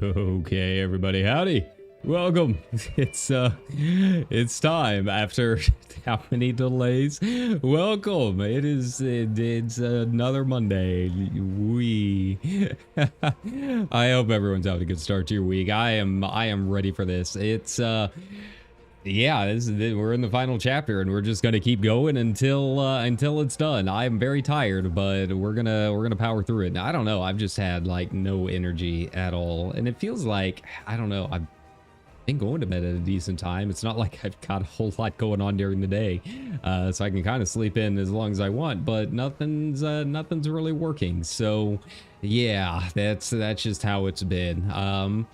Okay, everybody, howdy. Welcome. It's time after how many delays? Welcome. It's another Monday. I hope everyone's having a good start to your week. I am ready for this. It's yeah, we're in the final chapter, and we're just gonna keep going until it's done. I am very tired, but we're gonna power through it. Now, I don't know. I've just had like no energy at all, and it feels like I don't know. I've been going to bed at a decent time. It's not like I've got a whole lot going on during the day, so I can kind of sleep in as long as I want. But nothing's really working. So yeah, that's just how it's been.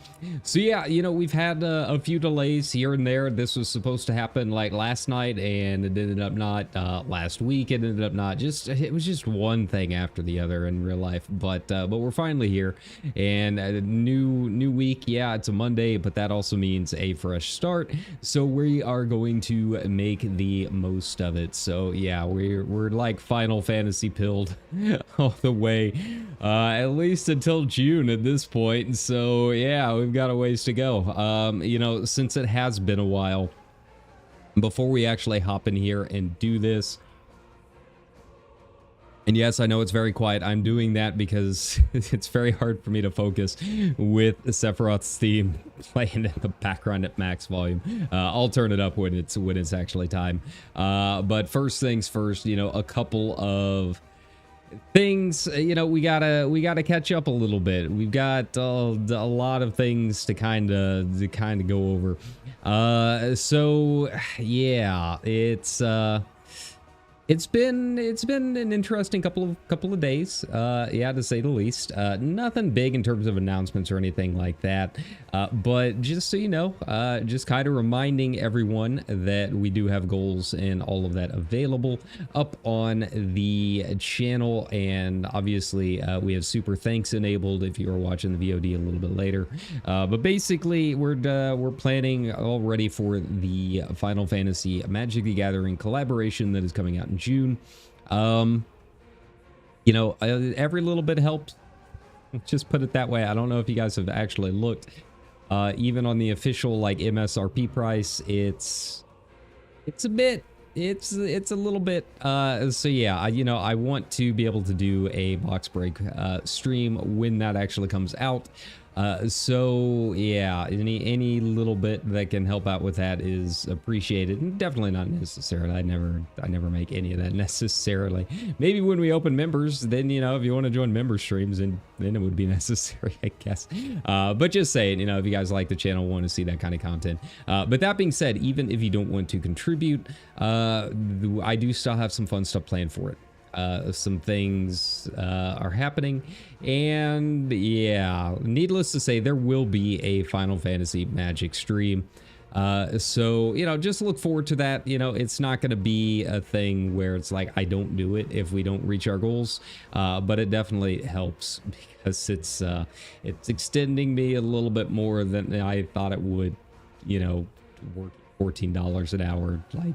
So yeah, you know, we've had a few delays here and there. This was supposed to happen like last night, and it ended up not. Last week it ended up not. It was just one thing after the other in real life. But we're finally here, and a new week. Yeah, it's a Monday, but that also means a fresh start. So we are going to make the most of it. So yeah, we're like Final Fantasy pilled all the way. At least until June at this point. So yeah, we've got a ways to go. You know, since it has been a while, before we actually hop in here and do this, and yes, I know it's very quiet. I'm doing that because it's very hard for me to focus with Sephiroth's theme playing in the background at max volume. I'll turn it up when it's actually time. But first things first, you know, a couple of things, you know, we gotta catch up a little bit. We've got a lot of things to kind of go over. So yeah, it's been an interesting couple of days, yeah, to say the least. Nothing big in terms of announcements or anything like that, but just so you know, just kind of reminding everyone that we do have goals and all of that available up on the channel, and obviously we have super thanks enabled if you are watching the VOD a little bit later. But basically, we're planning already for the Final Fantasy Magic the Gathering collaboration that is coming out in June. You know, every little bit helps. Just put it that way. I don't know if you guys have actually looked, even on the official like MSRP price. It's a little bit. So yeah, you know, I want to be able to do a box break stream when that actually comes out. So yeah, any little bit that can help out with that is appreciated, and definitely not necessarily. I never make any of that necessarily. Maybe when we open members, then, you know, if you want to join member streams, and then it would be necessary, I guess. But just saying, you know, if you guys like the channel, want to see that kind of content. But that being said, even if you don't want to contribute, I do still have some fun stuff planned for it. Some things are happening, and yeah, needless to say, there will be a Final Fantasy Magic stream. So, you know, just look forward to that. You know, it's not going to be a thing where it's like I don't do it if we don't reach our goals, but it definitely helps because it's extending me a little bit more than I thought it would. You know, work $14 an hour, like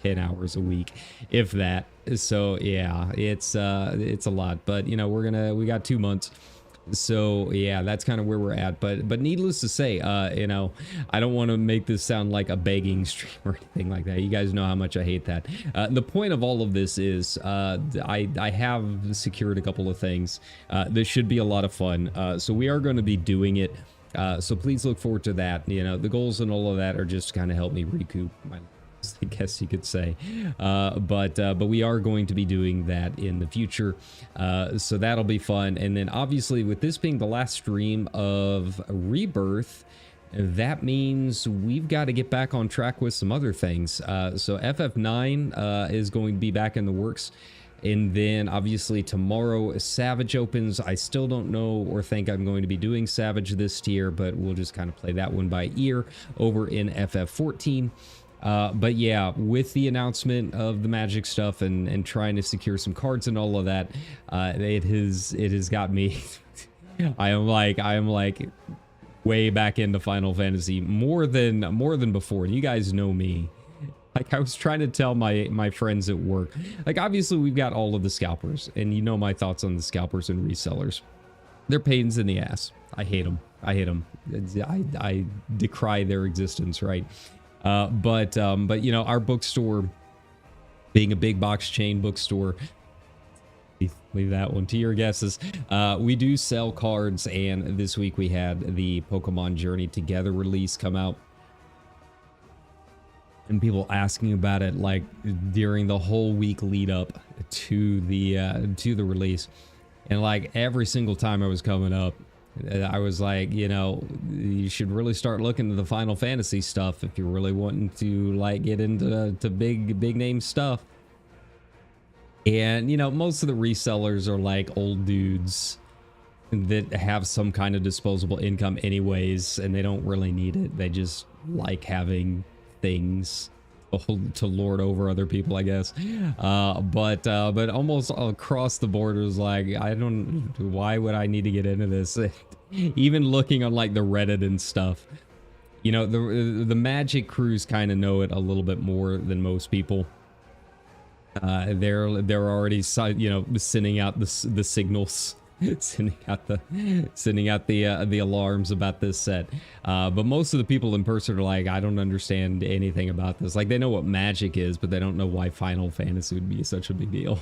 10 hours a week, if that. So yeah, it's a lot, but you know, we got 2 months So yeah, that's kind of where we're at. But needless to say, you know, I don't want to make this sound like a begging stream or anything like that. You guys know how much I hate that. The point of all of this is I have secured a couple of things. This should be a lot of fun. So we are going to be doing it. So please look forward to that. You know, the goals and all of that are just kind of help me recoup my, I guess you could say, but we are going to be doing that in the future, so that'll be fun. And then obviously with this being the last stream of Rebirth, that means we've got to get back on track with some other things. So FF9 is going to be back in the works. And then obviously tomorrow Savage opens. I still don't know or think I'm going to be doing Savage this tier, but we'll just kind of play that one by ear over in FF14. But yeah, with the announcement of the magic stuff and trying to secure some cards and all of that, it has got me. I am like way back into Final Fantasy more than before. And you guys know me. Like I was trying to tell my friends at work, like obviously we've got all of the scalpers, and you know my thoughts on the scalpers and resellers. They're pains in the ass. I hate them. I hate them. I decry their existence, right? But you know, our bookstore being a big box chain bookstore, leave that one to your guesses. We do sell cards, and this week we had the Pokemon Journey Together release come out. And people asking about it like during the whole week lead up to the release. And like every single time I was coming up, I was like, you know, you should really start looking at the Final Fantasy stuff if you're really wanting to like get into big name stuff. And you know, most of the resellers are like old dudes that have some kind of disposable income anyways, and they don't really need it. They just like having things to lord over other people, I guess. But almost across the board, it was like, why would I need to get into this? Even looking on like the Reddit and stuff, you know, the Magic crews kind of know it a little bit more than most people. They're already, you know, sending out the signals, sending out the alarms about this set. But most of the people in person are like, I don't understand anything about this. Like they know what Magic is, but they don't know why Final Fantasy would be such a big deal.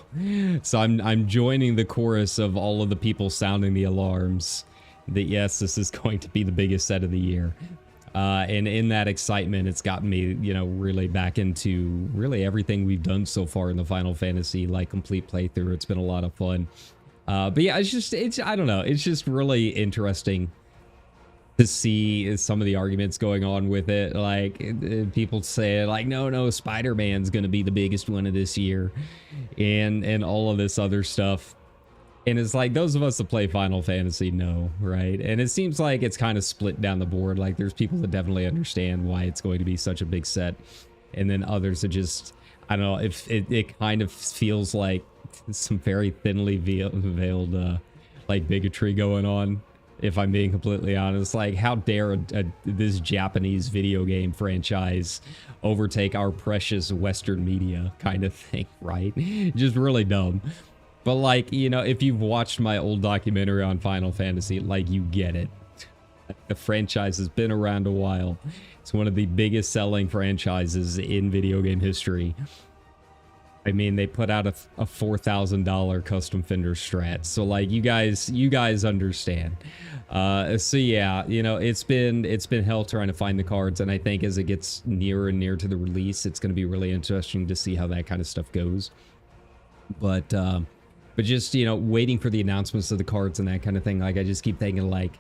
So I'm joining the chorus of all of the people sounding the alarms that yes, this is going to be the biggest set of the year. And in that excitement, it's gotten me, you know, really back into really everything we've done so far in the Final Fantasy, like complete playthrough. It's been a lot of fun. But yeah, I don't know. It's just really interesting to see some of the arguments going on with it. Like people say like, no, Spider-Man's going to be the biggest one of this year and all of this other stuff. And it's like those of us that play Final Fantasy know, right? And it seems like it's kind of split down the board. Like there's people that definitely understand why it's going to be such a big set. And then others that just, I don't know, if it kind of feels like some very thinly veiled like bigotry going on, if I'm being completely honest. Like how dare this Japanese video game franchise overtake our precious Western media kind of thing, right? Just really dumb. But like, you know, if you've watched my old documentary on Final Fantasy, like you get it. The franchise has been around a while. It's one of the biggest selling franchises in video game history. I mean, they put out a $4,000 custom Fender Strat. So like you guys understand. So yeah, you know, it's been hell trying to find the cards. And I think as it gets nearer and near to the release, it's going to be really interesting to see how that kind of stuff goes. But just, you know, waiting for the announcements of the cards and that kind of thing. Like I just keep thinking like,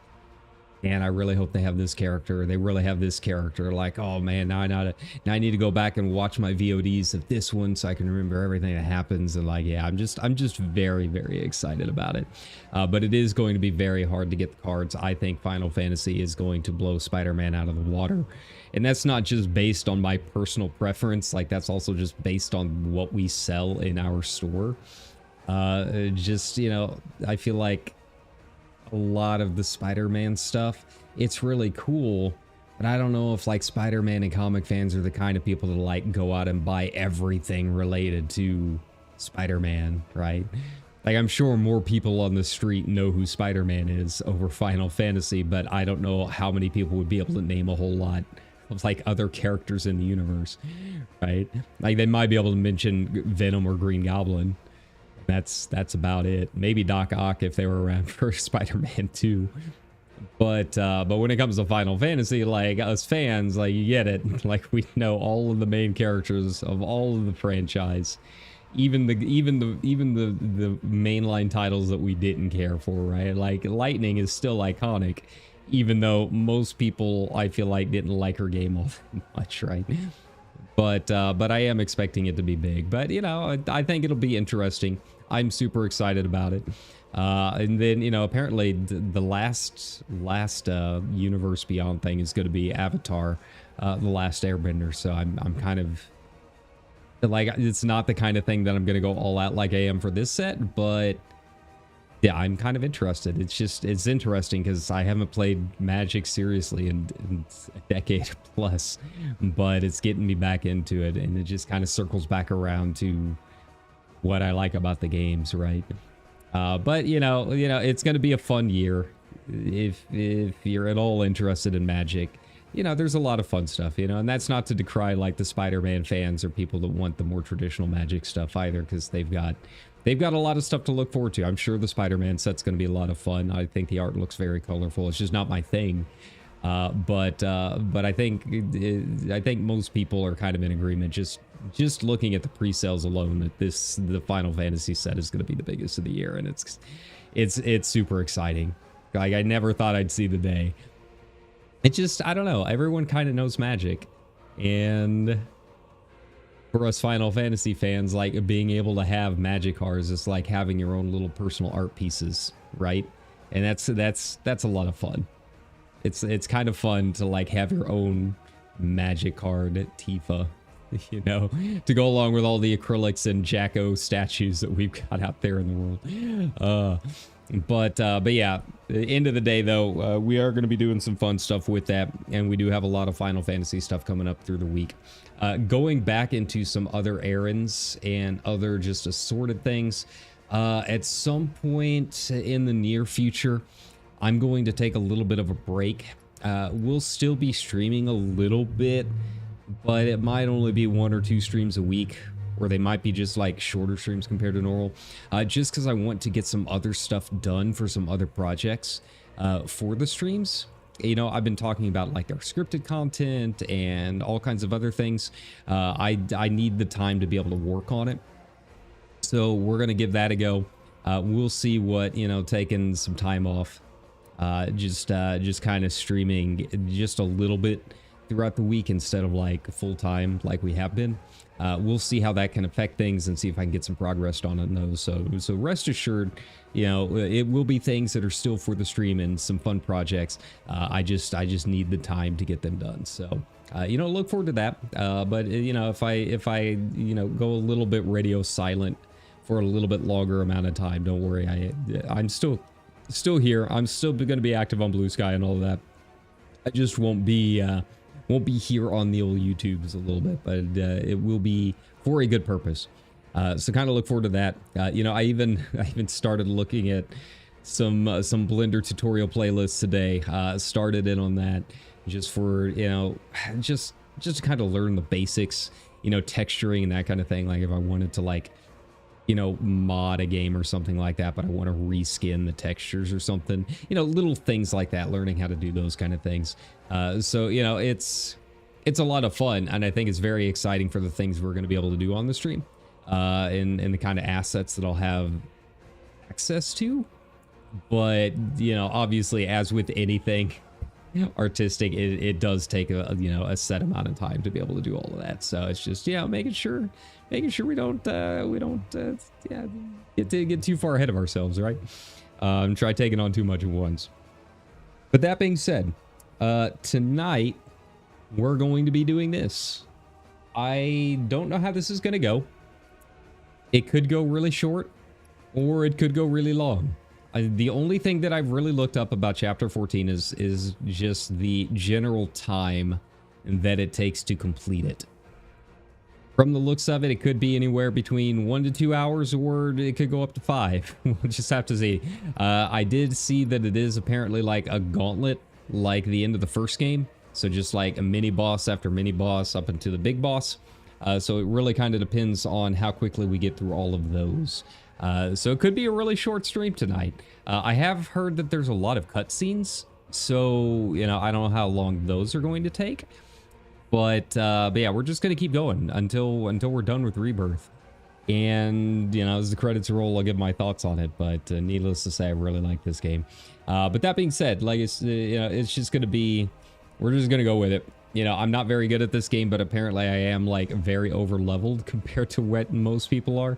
man, I really hope they have this character. They really have this character. Like, oh man, now I need to go back and watch my VODs of this one so I can remember everything that happens. And like, yeah, I'm just very, very excited about it. But it is going to be very hard to get the cards. I think Final Fantasy is going to blow Spider-Man out of the water. And that's not just based on my personal preference. Like that's also just based on what we sell in our store. Just, you know, I feel like a lot of the Spider-Man stuff, it's really cool, but I don't know if like Spider-Man and comic fans are the kind of people that like go out and buy everything related to Spider-Man, right? Like, I'm sure more people on the street know who Spider-Man is over Final Fantasy, but I don't know how many people would be able to name a whole lot of, like, other characters in the universe, right? Like, they might be able to mention Venom or Green Goblin. That's about it. Maybe Doc Ock if they were around for Spider-Man 2. But when it comes to Final Fantasy, like, us fans, like, you get it. Like, we know all of the main characters of all of the franchise. Even the mainline titles that we didn't care for, right? Like, Lightning is still iconic, even though most people, I feel like, didn't like her game all that much, right? But I am expecting it to be big. But, you know, I think it'll be interesting. I'm super excited about it. And then, you know, apparently the last Universe Beyond thing is going to be Avatar, The Last Airbender. So I'm kind of... like, it's not the kind of thing that I'm going to go all out like I am for this set, but yeah, I'm kind of interested. It's interesting because I haven't played Magic seriously in a decade plus, but it's getting me back into it, and it just kind of circles back around to what I like about the games, right? But you know, it's going to be a fun year if you're at all interested in Magic. You know, there's a lot of fun stuff, you know, and that's not to decry like the Spider-Man fans or people that want the more traditional Magic stuff either, because they've got a lot of stuff to look forward to. I'm sure the Spider-Man set's going to be a lot of fun. I think the art looks very colorful. It's just not my thing, but I think most people are kind of in agreement. Just looking at the pre-sales alone, that the Final Fantasy set is going to be the biggest of the year, and it's super exciting. Like, I never thought I'd see the day. It just, I don't know, everyone kind of knows Magic, and for us Final Fantasy fans, like, being able to have Magic cards is like having your own little personal art pieces, right? And that's a lot of fun. It's kind of fun to like have your own Magic card Tifa, you know, to go along with all the acrylics and Jacko statues that we've got out there in the world. But yeah, at the end of the day, though, we are going to be doing some fun stuff with that, and we do have a lot of Final Fantasy stuff coming up through the week. Going back into some other errands and other just assorted things, at some point in the near future, I'm going to take a little bit of a break. We'll still be streaming a little bit, but it might only be 1 or 2 streams a week, or they might be just like shorter streams compared to normal, just because I want to get some other stuff done for some other projects for the streams. You know, I've been talking about like our scripted content and all kinds of other things. I need the time to be able to work on it, so we're gonna give that a go. We'll see what, you know, taking some time off, just kind of streaming just a little bit throughout the week instead of like full time like we have been. We'll see how that can affect things and see if I can get some progress on those. So rest assured, you know, it will be things that are still for the stream and some fun projects. I just need the time to get them done. So, you know, look forward to that. But you know, if I, you know, go a little bit radio silent for a little bit longer amount of time, don't worry. I'm still here. I'm still going to be active on Blue Sky and all of that. I just won't be here on the old YouTubes a little bit, but it will be for a good purpose. So kind of look forward to that. You know, I even started looking at some Blender tutorial playlists today. Started in on that just for, you know, just to kind of learn the basics, you know, texturing and that kind of thing. Like if I wanted to, like, you know, mod a game or something like that, but I want to reskin the textures or something, you know, little things like that, learning how to do those kind of things. So, you know, it's a lot of fun, and I think it's very exciting for the things we're going to be able to do on the stream, and the kind of assets that I'll have access to. But, you know, obviously, as with anything artistic, it does take a set amount of time to be able to do all of that. So it's just, yeah, making sure we don't get too far ahead of ourselves, right? Try taking on too much at once. But that being said, tonight we're going to be doing this. I don't know how this is going to go. It could go really short, or it could go really long. The only thing that I've really looked up about Chapter 14 is just the general time that it takes to complete it. From the looks of it, it could be anywhere between 1 to 2 hours, or it could go up to 5. We'll just have to see. I did see that it is apparently like a gauntlet, like the end of the first game. So just like a mini boss after mini boss up into the big boss. So it really kind of depends on how quickly we get through all of those. So it could be a really short stream tonight. I have heard that there's a lot of cutscenes. So, you know, I don't know how long those are going to take. But yeah, we're just gonna keep going until we're done with Rebirth, and you know, as the credits roll, I'll give my thoughts on it. But needless to say, I really like this game. But that being said, like it's you know, it's just gonna be, we're just gonna go with it. You know, I'm not very good at this game, but apparently I am like very over leveled compared to what most people are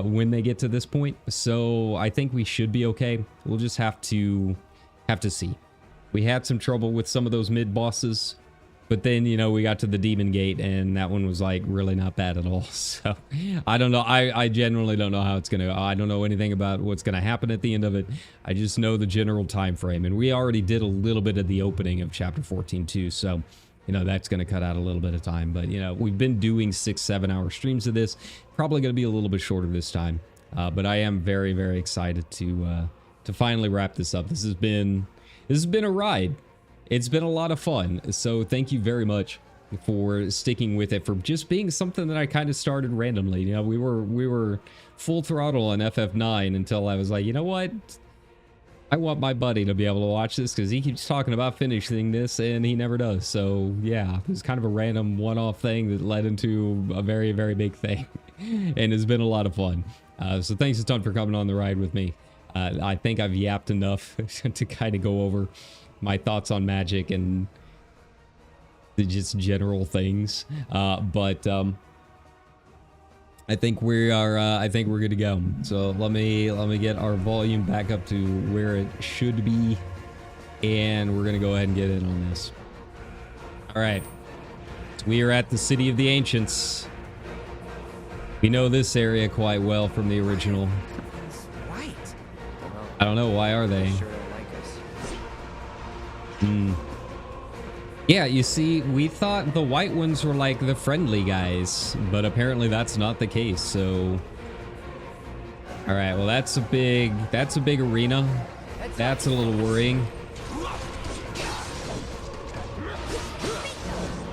when they get to this point. So I think we should be okay. We'll just have to see. We had some trouble with some of those mid bosses. But then, you know, we got to the Demon Gate, and that one was, like, really not bad at all. So, I don't know. I genuinely don't know how it's going to go. I don't know anything about what's going to happen at the end of it. I just know the general time frame. And we already did a little bit of the opening of Chapter 14, too. So, you know, that's going to cut out a little bit of time. But, you know, we've been doing 6-7 hour streams of this. Probably going to be a little bit shorter this time. But I am very, very excited to finally wrap this up. This has been a ride. It's been a lot of fun, so thank you very much for sticking with it, for just being something that I kind of started randomly. You know, we were full throttle on FF9 until I was like, you know what? I want my buddy to be able to watch this because he keeps talking about finishing this and he never does. So yeah, it was kind of a random one-off thing that led into a very, very big thing and it's been a lot of fun. So thanks a ton for coming on the ride with me. I think I've yapped enough to kind of go over my thoughts on magic and just general things, but I think we are. I think we're good to go. So let me get our volume back up to where it should be, and we're gonna go ahead and get in on this. All right, so we are at the City of the Ancients. We know this area quite well from the original. I don't know, why are they? Yeah, you see, we thought the white ones were like the friendly guys, but apparently that's not the case. So, all right, well, that's a big arena. That's a little worrying.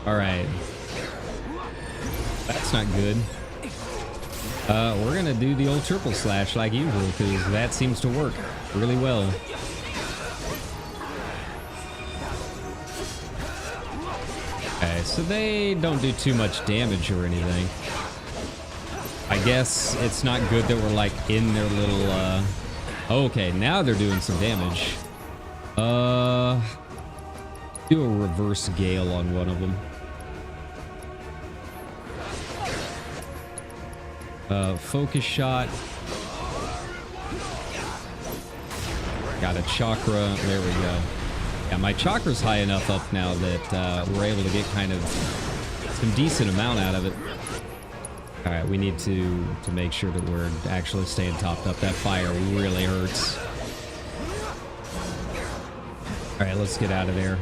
All right, that's not good. We're gonna do the old triple slash like usual because that seems to work really well. Okay, so they don't do too much damage or anything. I guess it's not good that we're like in their little, okay, now they're doing some damage. Do a reverse gale on one of them. Focus shot. Got a chakra. There we go. Yeah, my chakra's high enough up now that we're able to get kind of some decent amount out of it. All right, we need to make sure that we're actually staying topped up. That fire really hurts. All right, let's get out of there.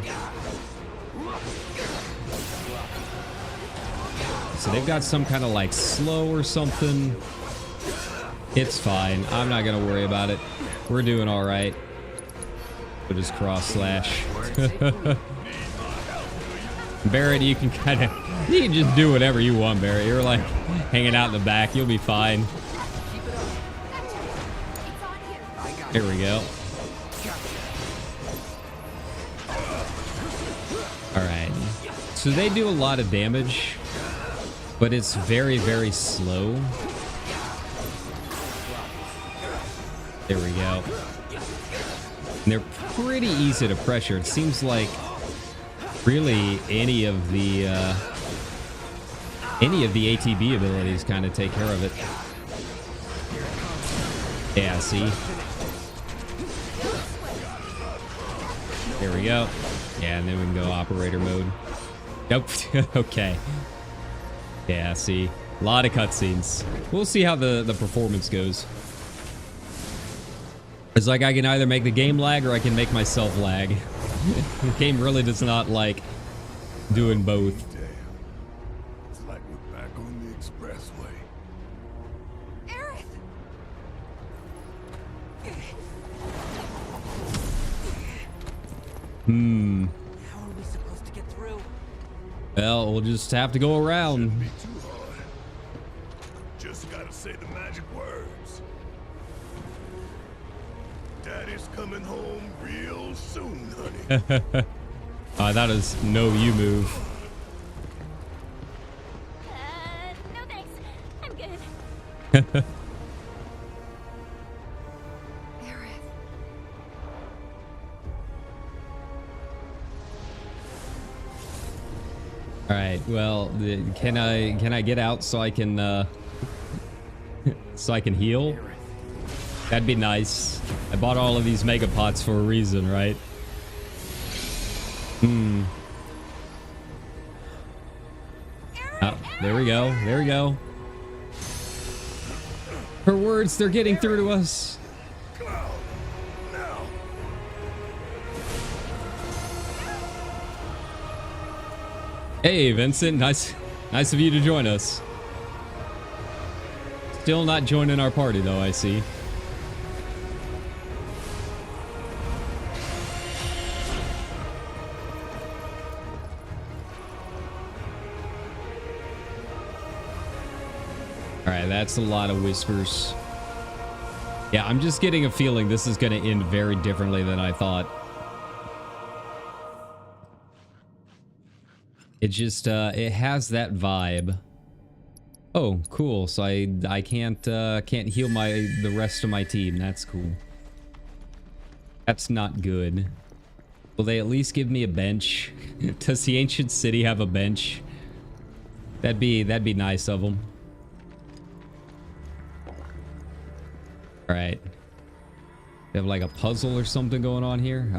So they've got some kind of like slow or something. It's fine. I'm not going to worry about it. We're doing all right. We'll just cross slash. Barrett, you can just do whatever you want, Barrett. You're like hanging out in the back. You'll be fine. Here we go. All right. So they do a lot of damage, but it's very, very slow. There we go. And they're pretty easy to pressure. It seems like really any of the ATB abilities kind of take care of it. Yeah, see? There we go. Yeah, and then we can go operator mode. Nope. Okay. Yeah, see? A lot of cutscenes. We'll see how the performance goes. It's like I can either make the game lag or I can make myself lag. The game really does not like doing both. It's like we're back on Hmm. How are we supposed to get through? Well, we'll just have to go around. Shouldn't be too hard. Just gotta say the magic words. Daddy's coming home real soon, honey. That is no you move. No thanks. I'm good. Aerith. All right. Well, can I get out so I can so I can heal? That'd be nice. I bought all of these mega pots for a reason, right? Hmm. Oh, there we go. There we go. Her words, they're getting through to us. Cloud, now. Hey, Vincent. Nice of you to join us. Still not joining our party, though, I see. Alright, that's a lot of whispers. Yeah, I'm just getting a feeling this is going to end very differently than I thought. It just, it has that vibe. Oh, cool. So I can't heal the rest of my team. That's cool. That's not good. Will they at least give me a bench? Does the ancient city have a bench? That'd be nice of them. All right. They have like a puzzle or something going on here.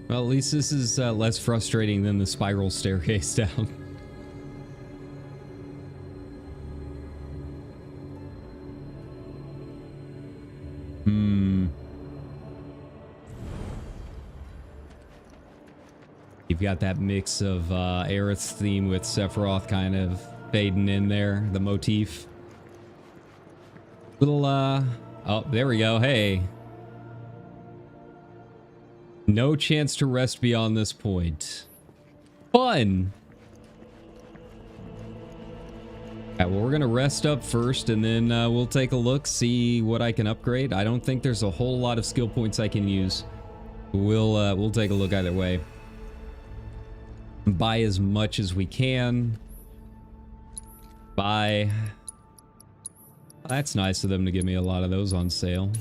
Well, at least this is less frustrating than the spiral staircase down. You've got that mix of Aerith's theme with Sephiroth kind of fading in there, the motif. Little, oh, there we go. Hey. No chance to rest beyond this point. Fun! Alright, well, we're gonna rest up first, and then we'll take a look, see what I can upgrade. I don't think there's a whole lot of skill points I can use. We'll take a look either way. Buy as much as we can. Buy. That's nice of them to give me a lot of those on sale.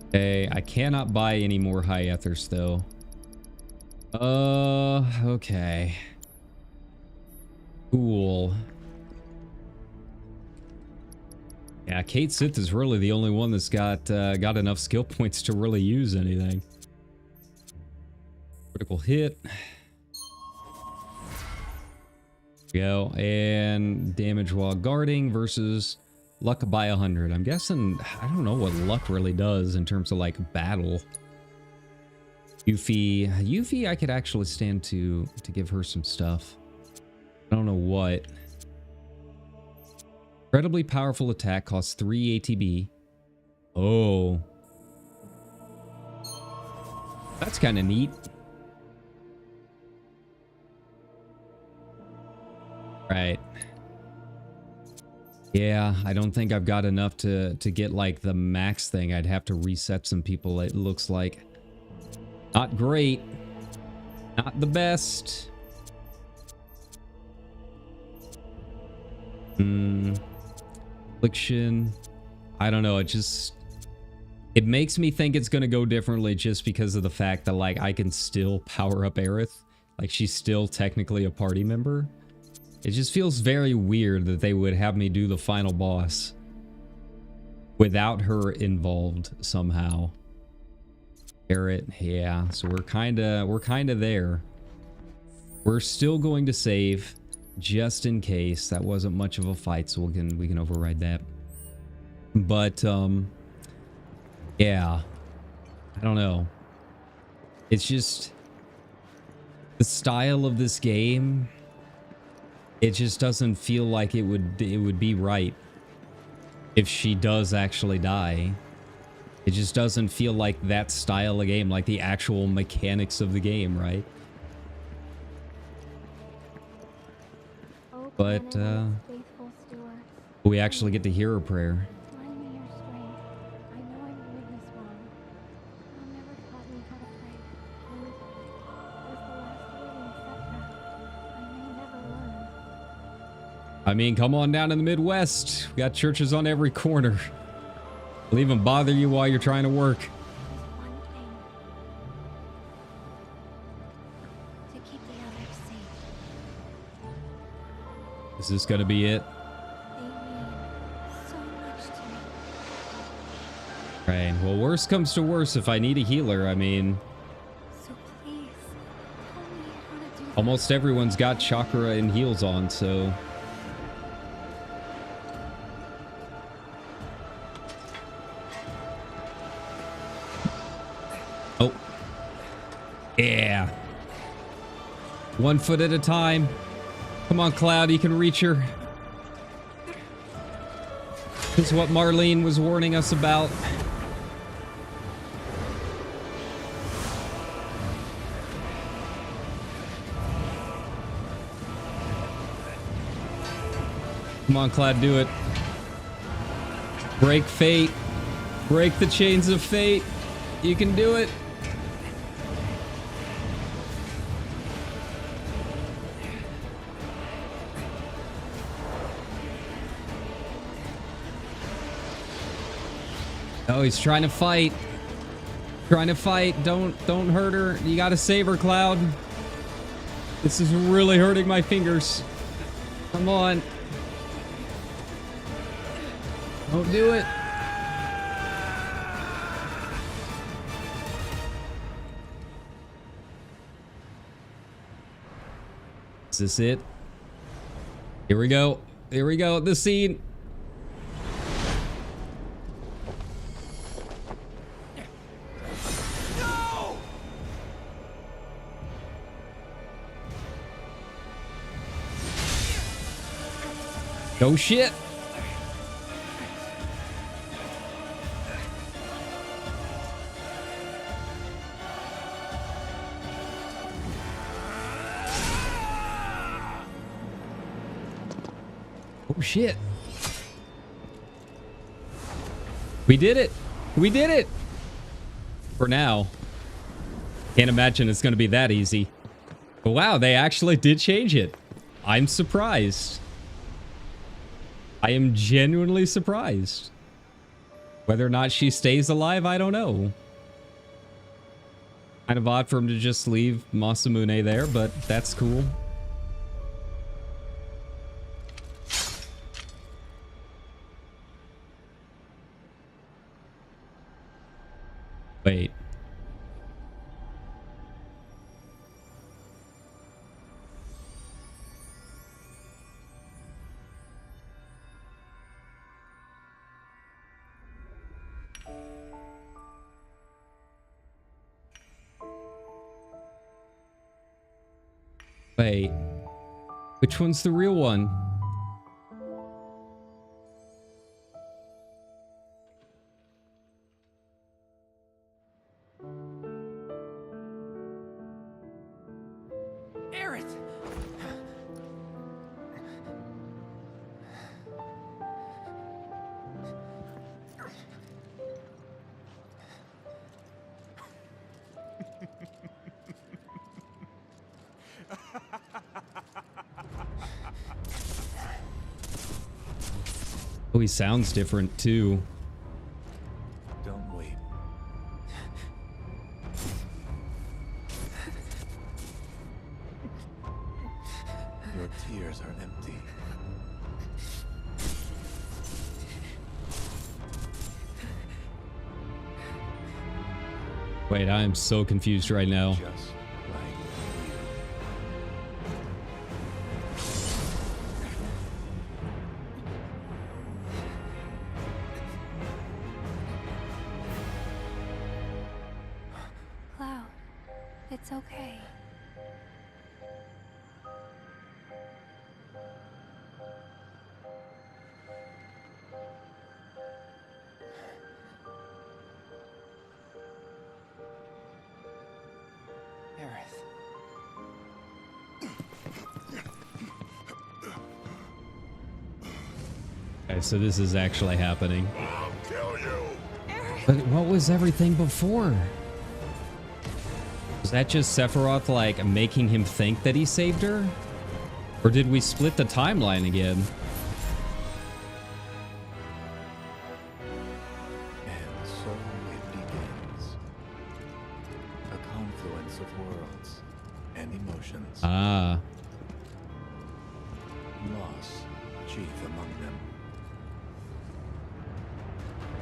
Okay, I cannot buy any more high ethers though. Okay. Cool. Yeah, Kate Sith is really the only one that's got enough skill points to really use anything. Critical hit. Go, and damage while guarding versus luck by 100. I'm guessing, I don't know what luck really does in terms of like battle. Yuffie, I could actually stand to give her some stuff. I don't know what. Incredibly powerful attack costs 3 ATB. Oh. That's kind of neat. Right. Yeah, I don't think I've got enough to get like the max thing. I'd have to reset some people, it looks like. Not great. Not the best. Affliction. I don't know, it makes me think it's gonna go differently just because of the fact that like I can still power up Aerith. Like she's still technically a party member. It just feels very weird that they would have me do the final boss without her involved somehow. Aerith, yeah, so we're kind of there. We're still going to save just in case. That wasn't much of a fight, so we can override that. But yeah, I don't know. It's just the style of this game It just doesn't feel like it would be right if she does actually die. It just doesn't feel like that style of game, like the actual mechanics of the game, right? But Faithful steward, we actually get to hear her prayer. lend me your strength. I know I'm doing this wrong. Mom never taught me how to pray. And was the last living setback. I may never learn. I mean, come on down in the Midwest. We got churches on every corner. They'll even bother you while you're trying to work. There's one thing. To keep the others safe. Is this gonna be it? They mean so much to me. Right. Well, worst comes to worst, if I need a healer, I mean, So please, tell me how to do that. almost everyone's got chakra and heals on, so... Oh. Yeah. 1 foot at a time. Come on, Cloud, you can reach her. This is what Marlene was warning us about. Come on, Cloud, do it. Break fate. Break the chains of fate. You can do it. Oh, he's trying to fight. Trying to fight. Don't hurt her. You gotta save her, Cloud. This is really hurting my fingers. Come on. Don't do it. Is this it? Here we go. Here we go. The scene. No shit. Oh shit. We did it. We did it. For now. Can't imagine it's going to be that easy. But wow, they actually did change it. I'm surprised. I am genuinely surprised. Whether or not she stays alive, I don't know. Kind of odd for him to just leave Masamune there, but that's cool. Wait. Wait. Which one's the real one? Aerith! Oh, he sounds different too. Don't weep. Your tears are empty. Wait, I am so confused right now. Just like you. Cloud, it's okay. Okay, so this is actually happening. I'll kill you. But what was everything before? Was that just Sephiroth, like, making him think that he saved her? Or did we split the timeline again? And so it begins. A confluence of worlds and emotions. Ah. Loss chief among them.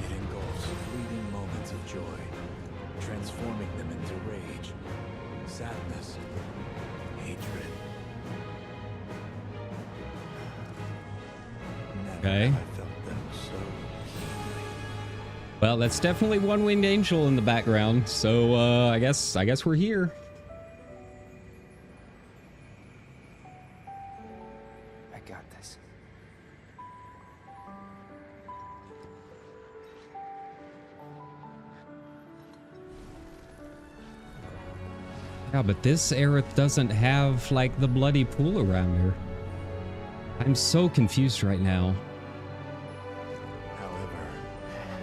It engulfs fleeting moments of joy, transforming them into rage, sadness, hatred. Never Okay. have I felt them so keenly. Well, that's definitely one winged angel in the background. So, I guess we're here. I got this. Yeah, but this Aerith doesn't have, like, the bloody pool around her. I'm so confused right now. However,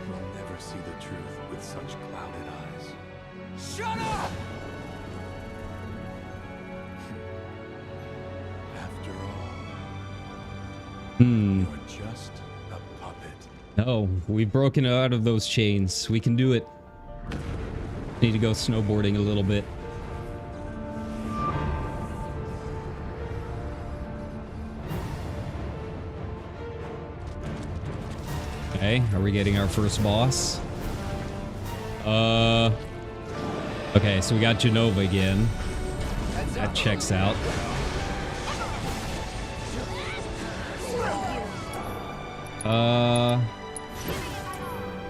we'll never see the truth with such clouded eyes. Shut up! After all, Hmm. you're just a puppet. No, we've broken out of those chains. We can do it. Need to go snowboarding a little bit. Okay, are we getting our first boss? Okay, so we got Genova again. That checks out.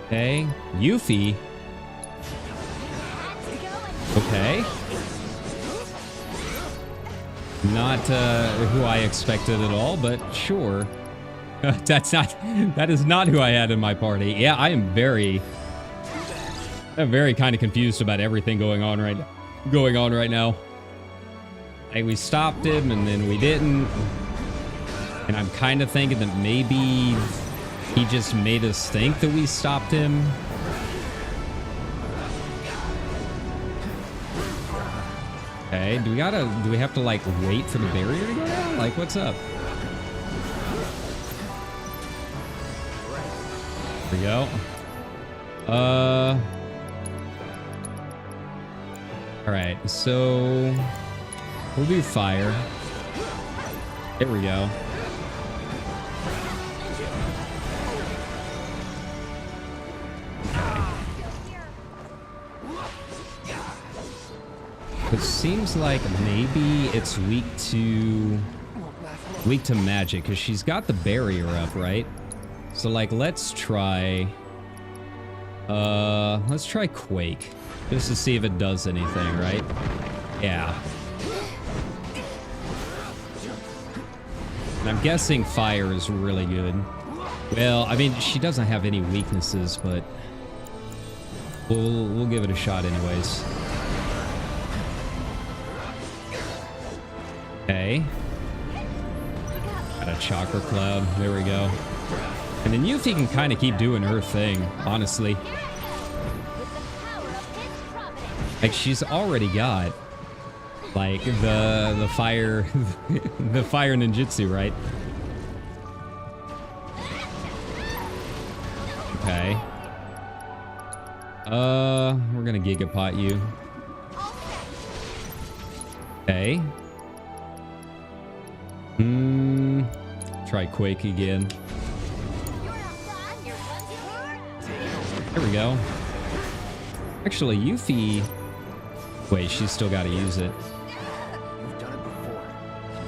Okay, Yuffie. Okay. Not who I expected at all, but sure. That is not who I had in my party. Yeah, I'm very kind of confused about everything going on right now. Like, we stopped him and then we didn't. And I'm kind of thinking that maybe he just made us think that we stopped him. Okay, do we have to, like, wait for the barrier to go down? Like, what's up? There we go. Alright, so we'll do fire. There we go. It seems like maybe it's weak to magic because she's got the barrier up, right? So, like, let's try Quake just to see if it does anything, right? Yeah. And I'm guessing fire is really good. Well, I mean, she doesn't have any weaknesses, but we'll give it a shot anyways. Okay. Got a chakra cloud. There we go. And then Yuffie can kind of keep doing her thing, honestly. Like, she's already got, like, the fire, the fire ninjutsu, right? Okay. We're gonna Gigapot you. Okay. Try Quake again. There we go. Actually, Yuffie... Wait, she's still got to use it. You've done it before.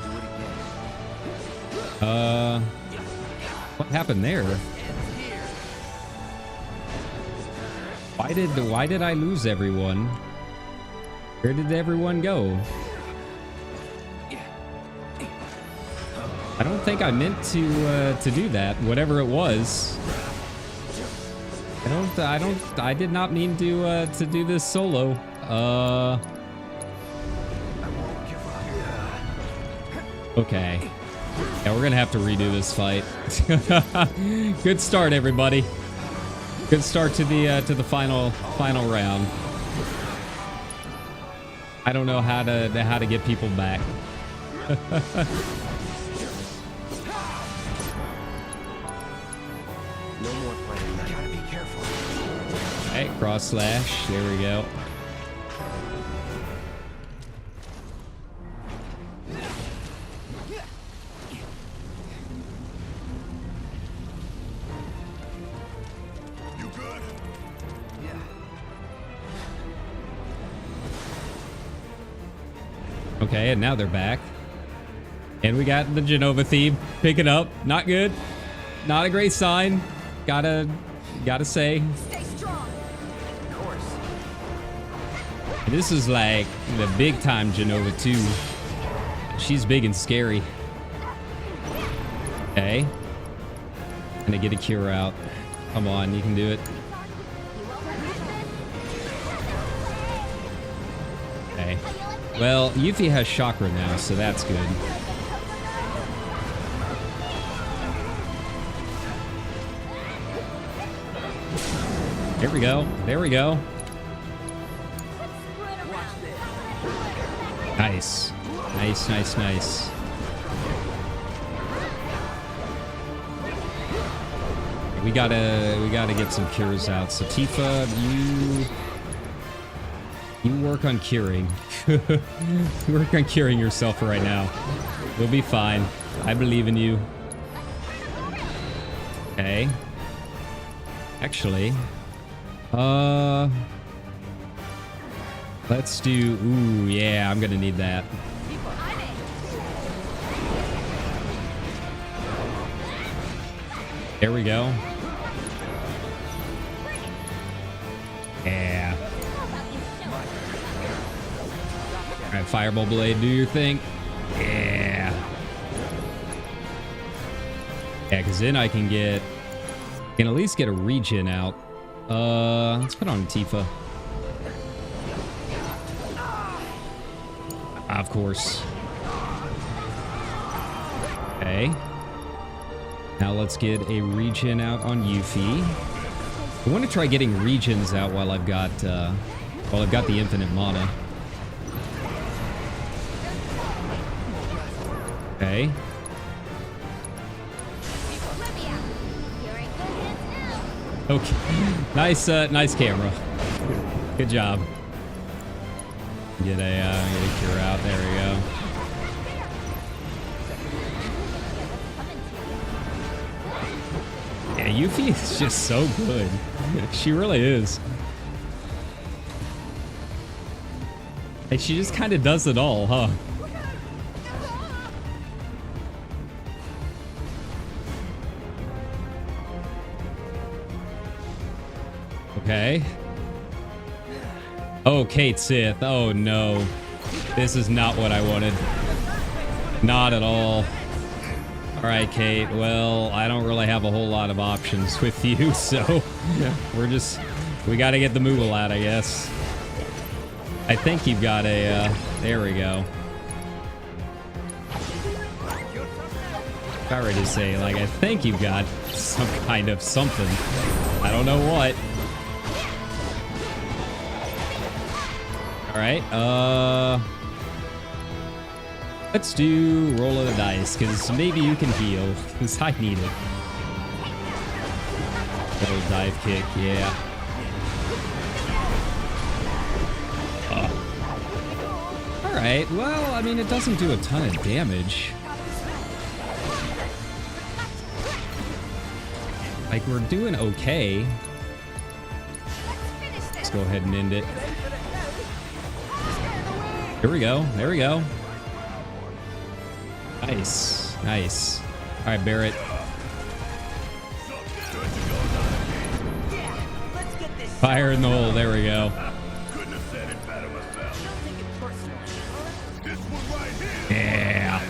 Do it again. What happened there? Why did I lose everyone? Where did everyone go? I don't think I meant to do that, whatever it was. I did not mean to do this solo. Okay. Yeah, we're gonna have to redo this fight. Good start, everybody. Good start to the final round. I don't know how to get people back. No more playing. Gotta be careful. Hey, cross slash. There we go. You good? Yeah. Okay, and now they're back. And we got the Genova theme. Pick it up. Not good. Not a great sign. Gotta say. Stay strong. Of course. This is like the big time Genova too. She's big and scary. Okay. Gonna get a cure out. Come on, you can do it. Okay. Well, Yuffie has chakra now, so that's good. There we go. There we go. Nice. Nice, nice, nice. We gotta get some cures out. So Tifa, you work on curing. You work on curing yourself right now. You'll be fine. I believe in you. Okay. Actually, let's do. Ooh, yeah, I'm gonna need that. There we go. Yeah. All right, Fireball Blade, do your thing. Yeah. Yeah, because then I can at least get a regen out. Let's put on Tifa. Of course. Okay. Now let's get a regen out on Yuffie. I want to try getting regions out while I've got the infinite mana. Okay. Okay. Nice camera. Good job. Get a cure out. There we go. Yeah, Yuffie is just so good. She really is. And she just kind of does it all, huh? Okay. Oh, Kate Sith. Oh, no. This is not what I wanted. Not at all. All right, Kate. Well, I don't really have a whole lot of options with you, so we got to get the Moogle out, I guess. I think you've got a, there we go. I already say, like, I think you've got some kind of something. I don't know what. All right, let's do roll of the dice, because maybe you can heal, because I need it. Little dive kick, yeah. All right, well, I mean, it doesn't do a ton of damage. Like, we're doing okay. Let's go ahead and end it. Here we go. There we go. Nice. Nice. All right, Barrett. Fire in the hole. There we go. Couldn't have said it better myself. This one right here. Yeah.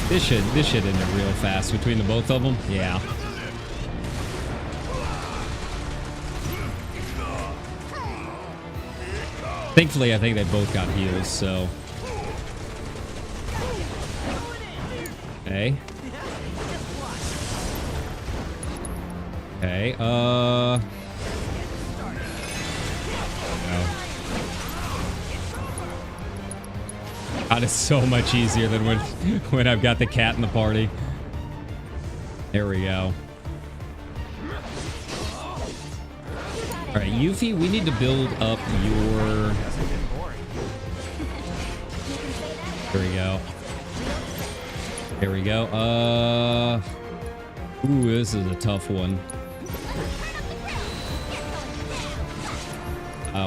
This should end it real fast between the both of them. Yeah. Thankfully, I think they both got heals, so. Okay. Okay, no. God, it's so much easier than when I've got the cat in the party. There we go. All right, Yuffie, we need to build up your... There we go. There we go. Ooh, this is a tough one.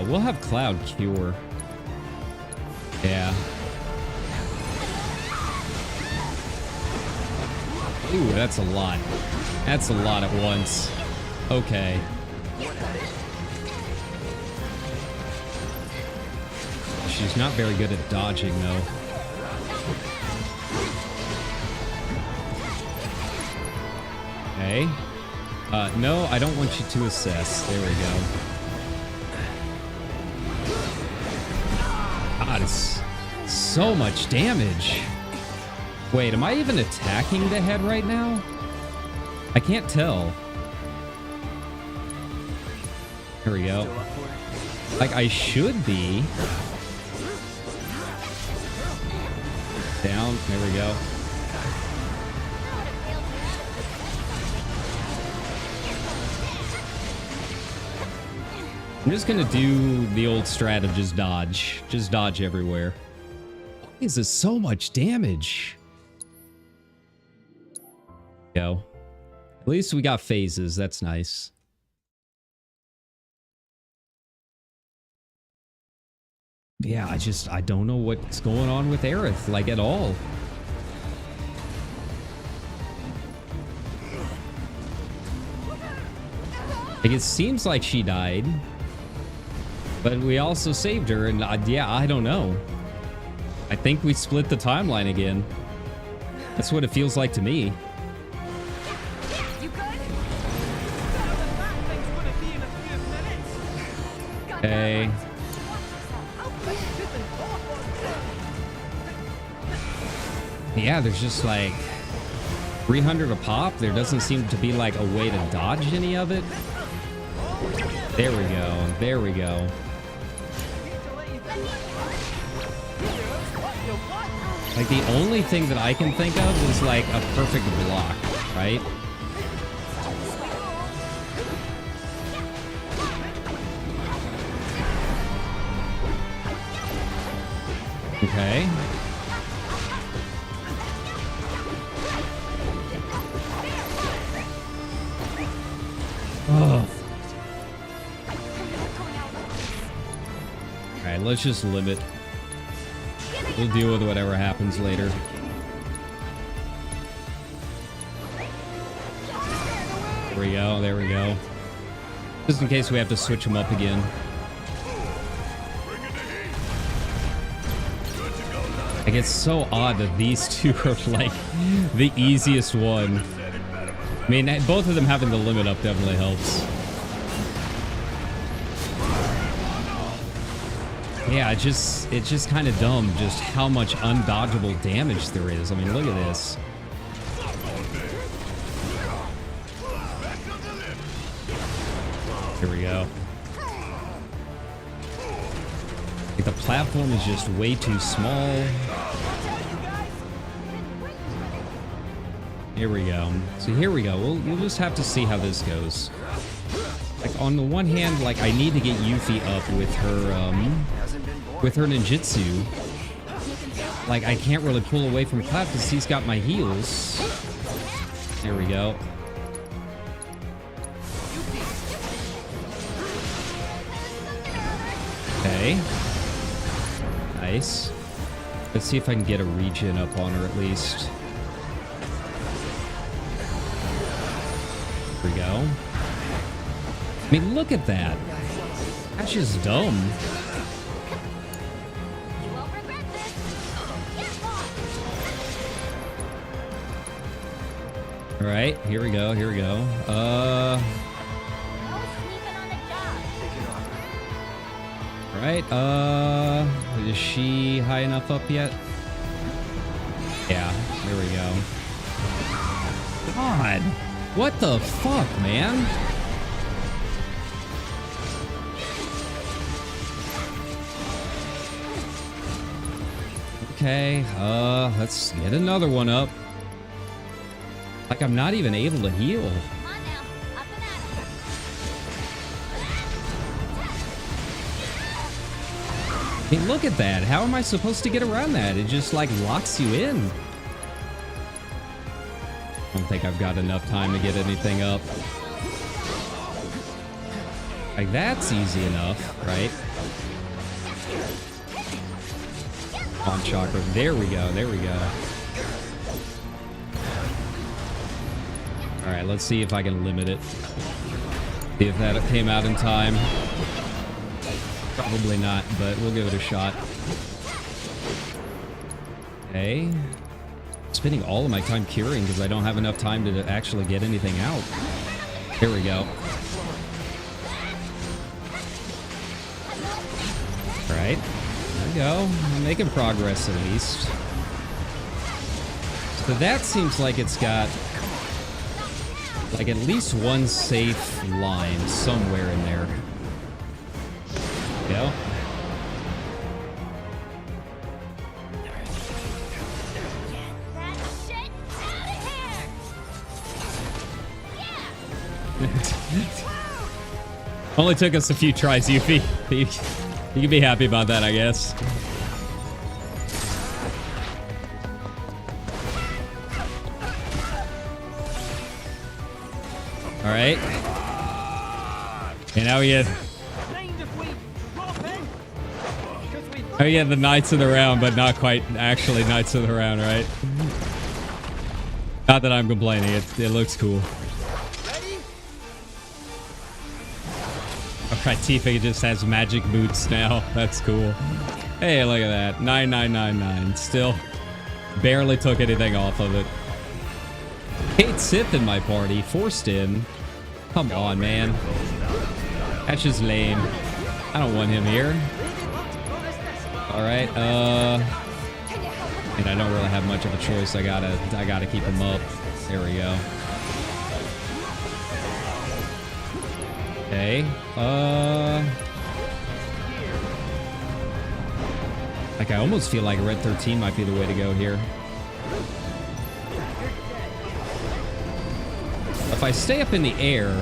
We'll have Cloud Cure. Yeah. Ooh, that's a lot. That's a lot at once. Okay. She's not very good at dodging, though. Okay. No, I don't want you to assess. There we go. God, it's so much damage. Wait, am I even attacking the head right now? I can't tell. Here we go. Like, I should be. Down. There we go. I'm just gonna do the old strat of just dodge. Just dodge everywhere. Why is this so much damage? Go. At least we got phases. That's nice. Yeah, I don't know what's going on with Aerith, like, at all. Like, it seems like she died, but we also saved her, and yeah, I don't know. I think we split the timeline again. That's what it feels like to me. Okay. Yeah, there's just like 300 a pop. There doesn't seem to be like a way to dodge any of it. There we go. There we go. Like, the only thing that I can think of is like a perfect block, right? Okay. Oh. Alright, let's just limit. We'll deal with whatever happens later. There we go, there we go. Just in case we have to switch them up again. Like, it's so odd that these two are like the easiest one. I mean, both of them having the limit up definitely helps. Yeah, it's just kind of dumb just how much undodgeable damage there is. I mean, look at this. Here we go. Like, the platform is just way too small. Here we go. So here we go. We'll just have to see how this goes. Like, on the one hand, like, I need to get Yuffie up with her ninjutsu. Like, I can't really pull away from Cloud because he's got my heals. There we go. Okay. Nice. Let's see if I can get a regen up on her at least. There we go. I mean, look at that. That's just dumb. All right, here we go, here we go. All right, is she high enough up yet? Yeah, here we go. God. What the fuck, man? Okay, let's get another one up. Like, I'm not even able to heal. Come on now, up and at 'em. Hey, look at that. How am I supposed to get around that? It just, like, locks you in. I don't think I've got enough time to get anything up. Like, that's easy enough, right? On chakra. There we go. There we go. All right, let's see if I can limit it. See if that came out in time. Probably not, but we'll give it a shot. Okay. Spending all of my time curing because I don't have enough time to actually get anything out. Here we go. All right. There we go. I'm making progress at least. So that seems like it's got like at least one safe line somewhere in there. Go. That shit out of here! Only took us a few tries, Yuffie. You can be happy about that, I guess. All right. And now we get... Oh yeah, the Knights of the Round, but not quite actually Knights of the Round, right? Not that I'm complaining. It looks cool. Alright, Tifa just has magic boots now. That's cool. Hey, look at that. 9999. Still barely took anything off of it. Kate Sith in my party. Forced in. Come on, man. That's just lame. I don't want him here. Alright, and I don't really have much of a choice. I gotta keep him up. There we go. Okay. Like, I almost feel like Red 13 might be the way to go here. If I stay up in the air,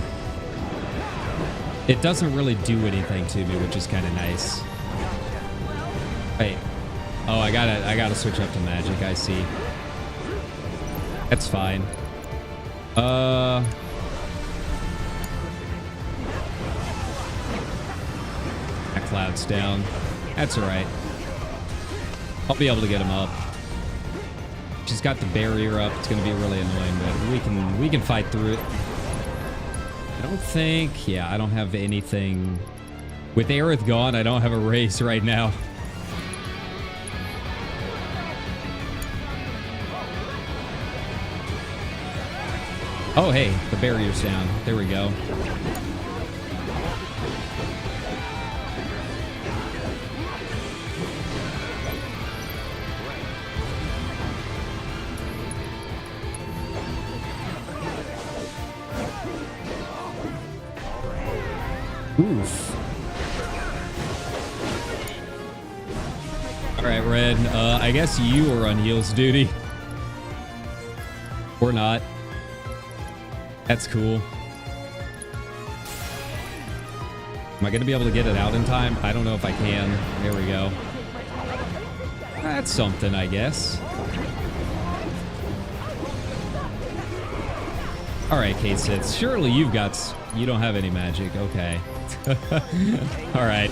it doesn't really do anything to me, which is kind of nice. Wait. Oh, I gotta switch up to magic. I see. That's fine. My cloud's down. That's all right. I'll be able to get him up. She's got the barrier up. It's gonna be really annoying, but we can fight through it. I don't think. Yeah, I don't have anything. With Aerith gone, I don't have a race right now. Oh, hey, the barrier's down. There we go. Oof. All right, Red. I guess you are on heals duty. Or not. That's cool. Am I going to be able to get it out in time? I don't know if I can. There we go. That's something, I guess. All right, K-Sits. Surely you've got... You don't have any magic. Okay. All right.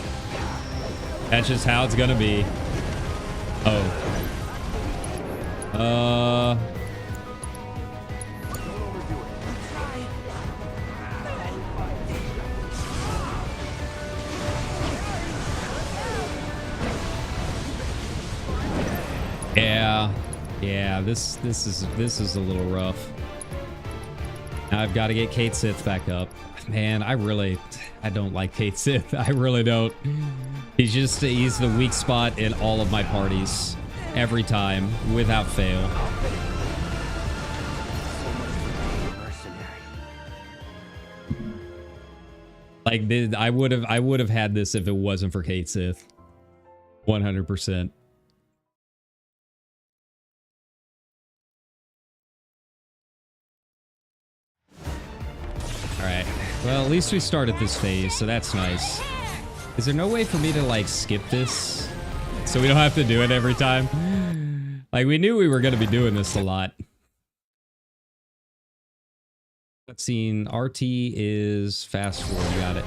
That's just how it's going to be. Oh. Yeah, this is a little rough. Now I've got to get Kate Sith back up. Man, I don't like Kate Sith. I really don't. He's the weak spot in all of my parties. Every time, without fail. Like, I would have had this if it wasn't for Kate Sith. 100%. Alright. Well, at least we started this phase, so that's nice. Is there no way for me to, like, skip this? So we don't have to do it every time? Like, we knew we were going to be doing this a lot. Cutscene RT is fast forward. Got it.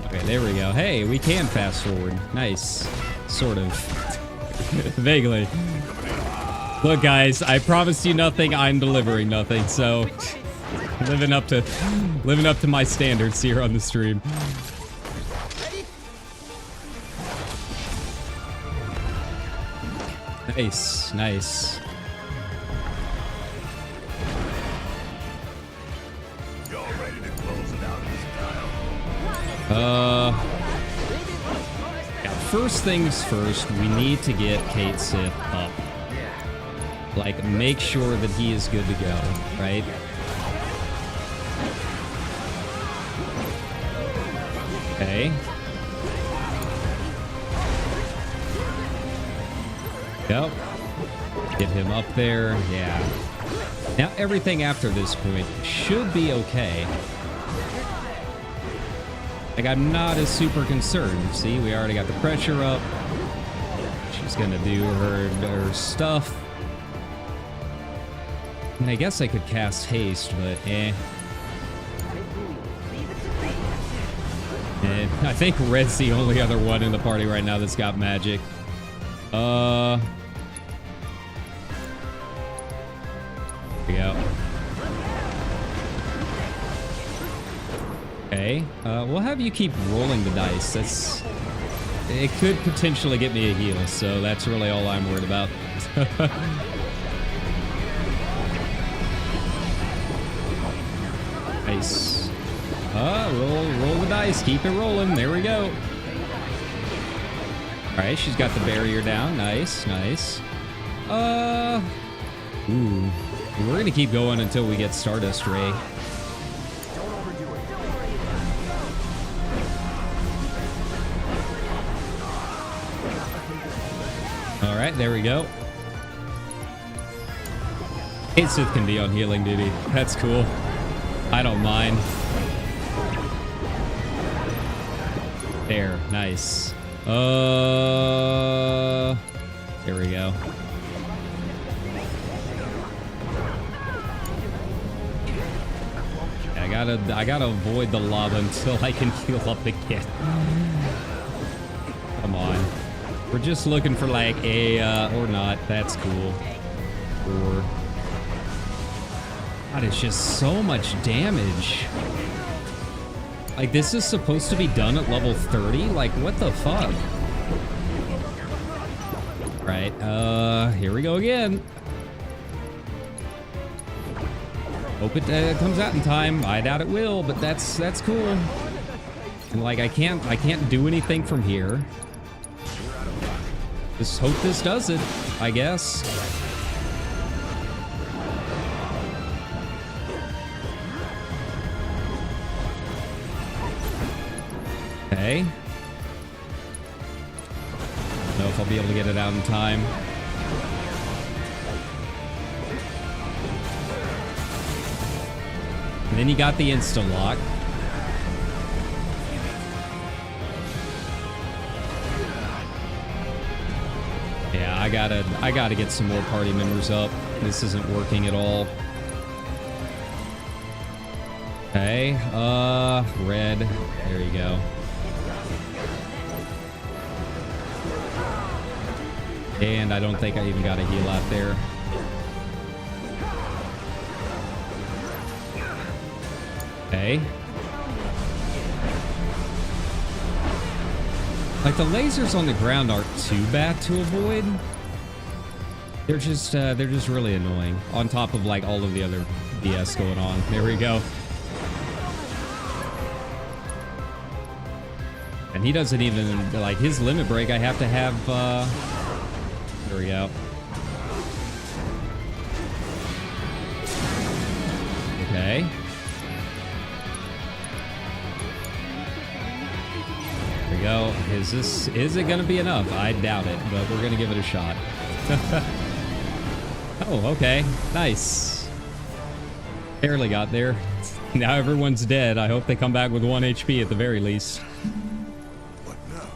Okay, there we go. Hey, we can fast forward. Nice. Sort of. Vaguely. Look, guys, I promised you nothing. I'm delivering nothing. So, living up to my standards here on the stream. Nice, nice. Y'all ready to close it out in style? Yeah, first things first, we need to get Kate Sith up. Like, make sure that he is good to go, right? Okay. Yep. Get him up there. Yeah. Now everything after this point should be okay. Like, I'm not as super concerned. See, we already got the pressure up. She's gonna do her stuff. And I guess I could cast haste, but eh. I think Red's the only other one in the party right now that's got magic. There we go. Okay. We'll have you keep rolling the dice. It could potentially get me a heal, so that's really all I'm worried about. Nice. Roll the dice. Keep it rolling. There we go. All right, she's got the barrier down. Nice, nice. Ooh. We're gonna keep going until we get Stardust Ray. All right, there we go. Kate Sith can be on healing duty. That's cool. I don't mind. There, nice. There we go. I gotta avoid the lava until I can heal up again. Come on. We're just looking for like a, or not. That's cool. Or... God, it's just so much damage. Like, this is supposed to be done at level 30? Like, what the fuck? Right, here we go again. Hope it comes out in time. I doubt it will, but that's cool. And like, I can't do anything from here. Just hope this does it, I guess. Okay. Don't know if I'll be able to get it out in time. And then you got the insta lock. Yeah, I gotta get some more party members up. This isn't working at all. Okay, red. There you go. And I don't think I even got a heal out there. Okay. Like, the lasers on the ground aren't too bad to avoid. They're just really annoying. On top of like all of the other BS going on. There we go. And he doesn't even, like, his limit break, I have to have, there we go. Okay. go. Is it gonna be enough? I doubt it, but we're gonna give it a shot. Oh, okay. Nice. Barely got there. Now everyone's dead. I hope they come back with 1 HP at the very least. What now?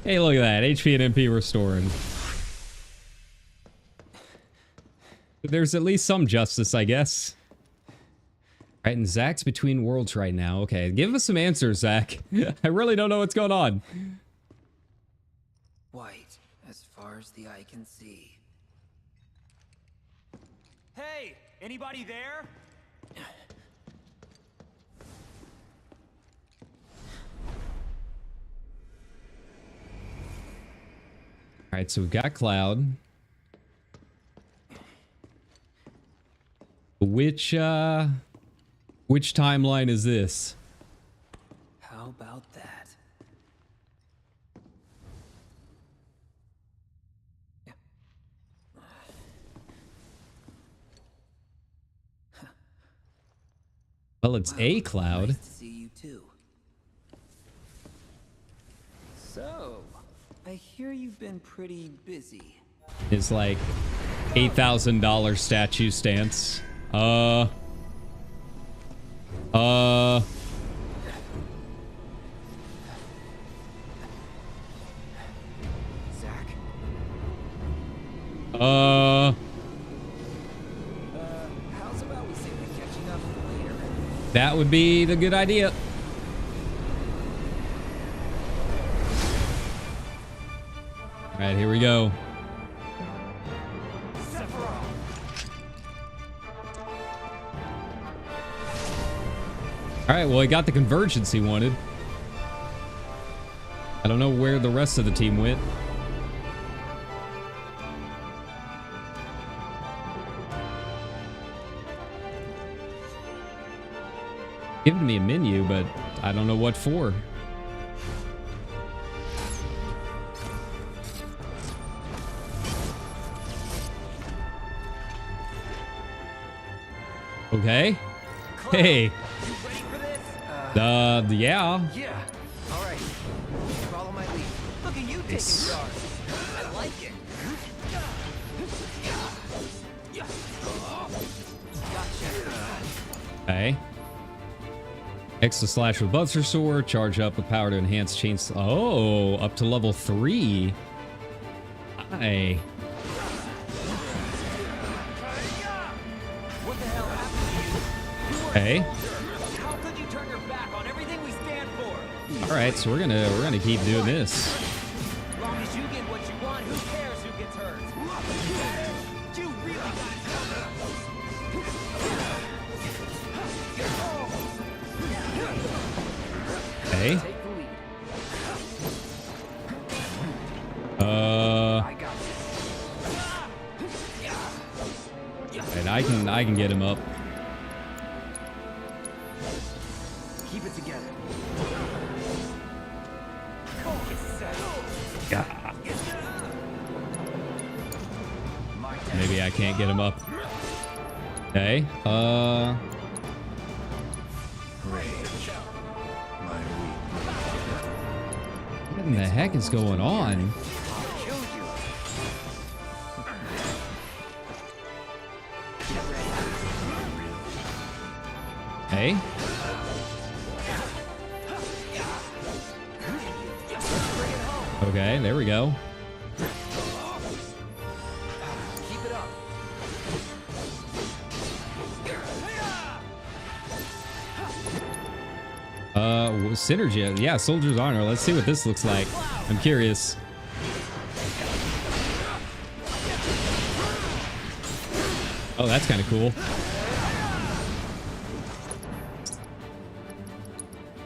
Hey, look at that. HP and MP restoring. There's at least some justice, I guess. Right, and Zach's between worlds right now. Okay, give us some answers, Zach. I really don't know what's going on. White, as far as the eye can see. Hey, anybody there? All right, so we've got Cloud. Which timeline is this? How about that? Well, it's a Cloud. Nice to see you too. So, I hear you've been pretty busy. It's like $8,000 statue stance. Zach? How's about we say we're catching up later? That would be the good idea. All right, here we go. All right, well, he got the convergence he wanted. I don't know where the rest of the team went. Giving me a menu, but I don't know what for. Okay. Hey. Yeah. Yeah. All right. Follow my lead. Look at you taking stars. I like it. Gotcha. Okay. Extra slash with Buster Sword. Charge up with power to enhance chain. Oh, up to level 3. Hi. What the hell happened to you? Okay. How could you turn your back on everything we stand for? All right, so we're gonna keep doing this. As long as you get what you want, who cares who gets hurt? You really Okay. take the lead. I got this. And I can get him up. Keep it together. Maybe I can't get him up. Okay. What in the heck is going on? Okay. Okay, there we go. Keep it up. Synergy. Yeah, Soldier's Honor. Let's see what this looks like. I'm curious. Oh, that's kind of cool.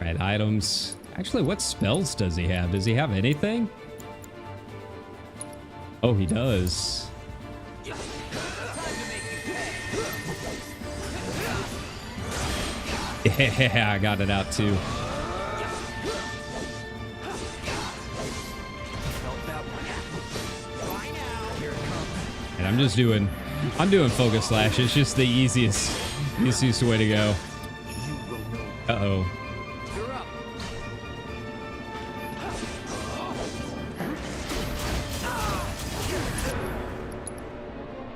Right, items. Actually, what spells does he have? Does he have anything? Oh, he does. Yeah, I got it out too. And I'm doing focus slash. It's just the easiest way to go.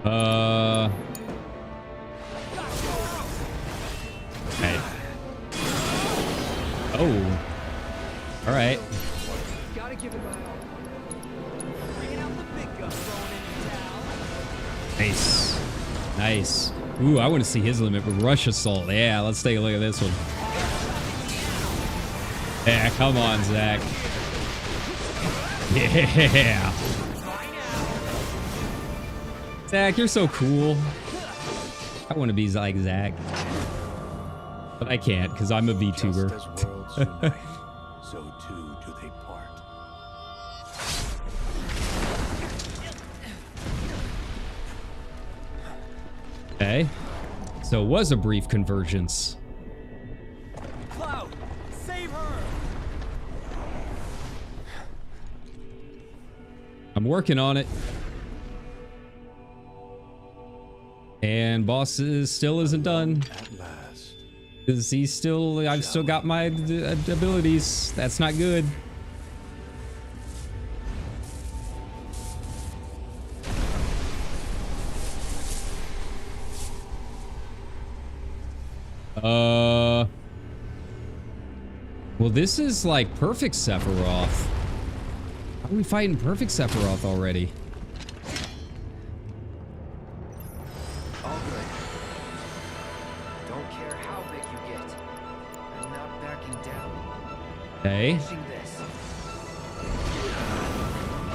Okay. Oh. All right. Gotta give it my all. Bringing out the big gun, throwing in the towel. Nice. Nice. Ooh, I want to see his limit with Rush Assault. Yeah, let's take a look at this one. Yeah, come on, Zach. Yeah. Zach, you're so cool. I want to be like Zach. But I can't because I'm a VTuber. Just as worlds unite, so too do they part. Okay. So it was a brief convergence. Cloud, save her! I'm working on it. And boss still isn't done. At last. Because I've still got my abilities. That's not good. Well, this is like perfect Sephiroth. How are we fighting perfect Sephiroth already? All good. Don't care how big you get. I'm not backing down. Okay. Finishing this.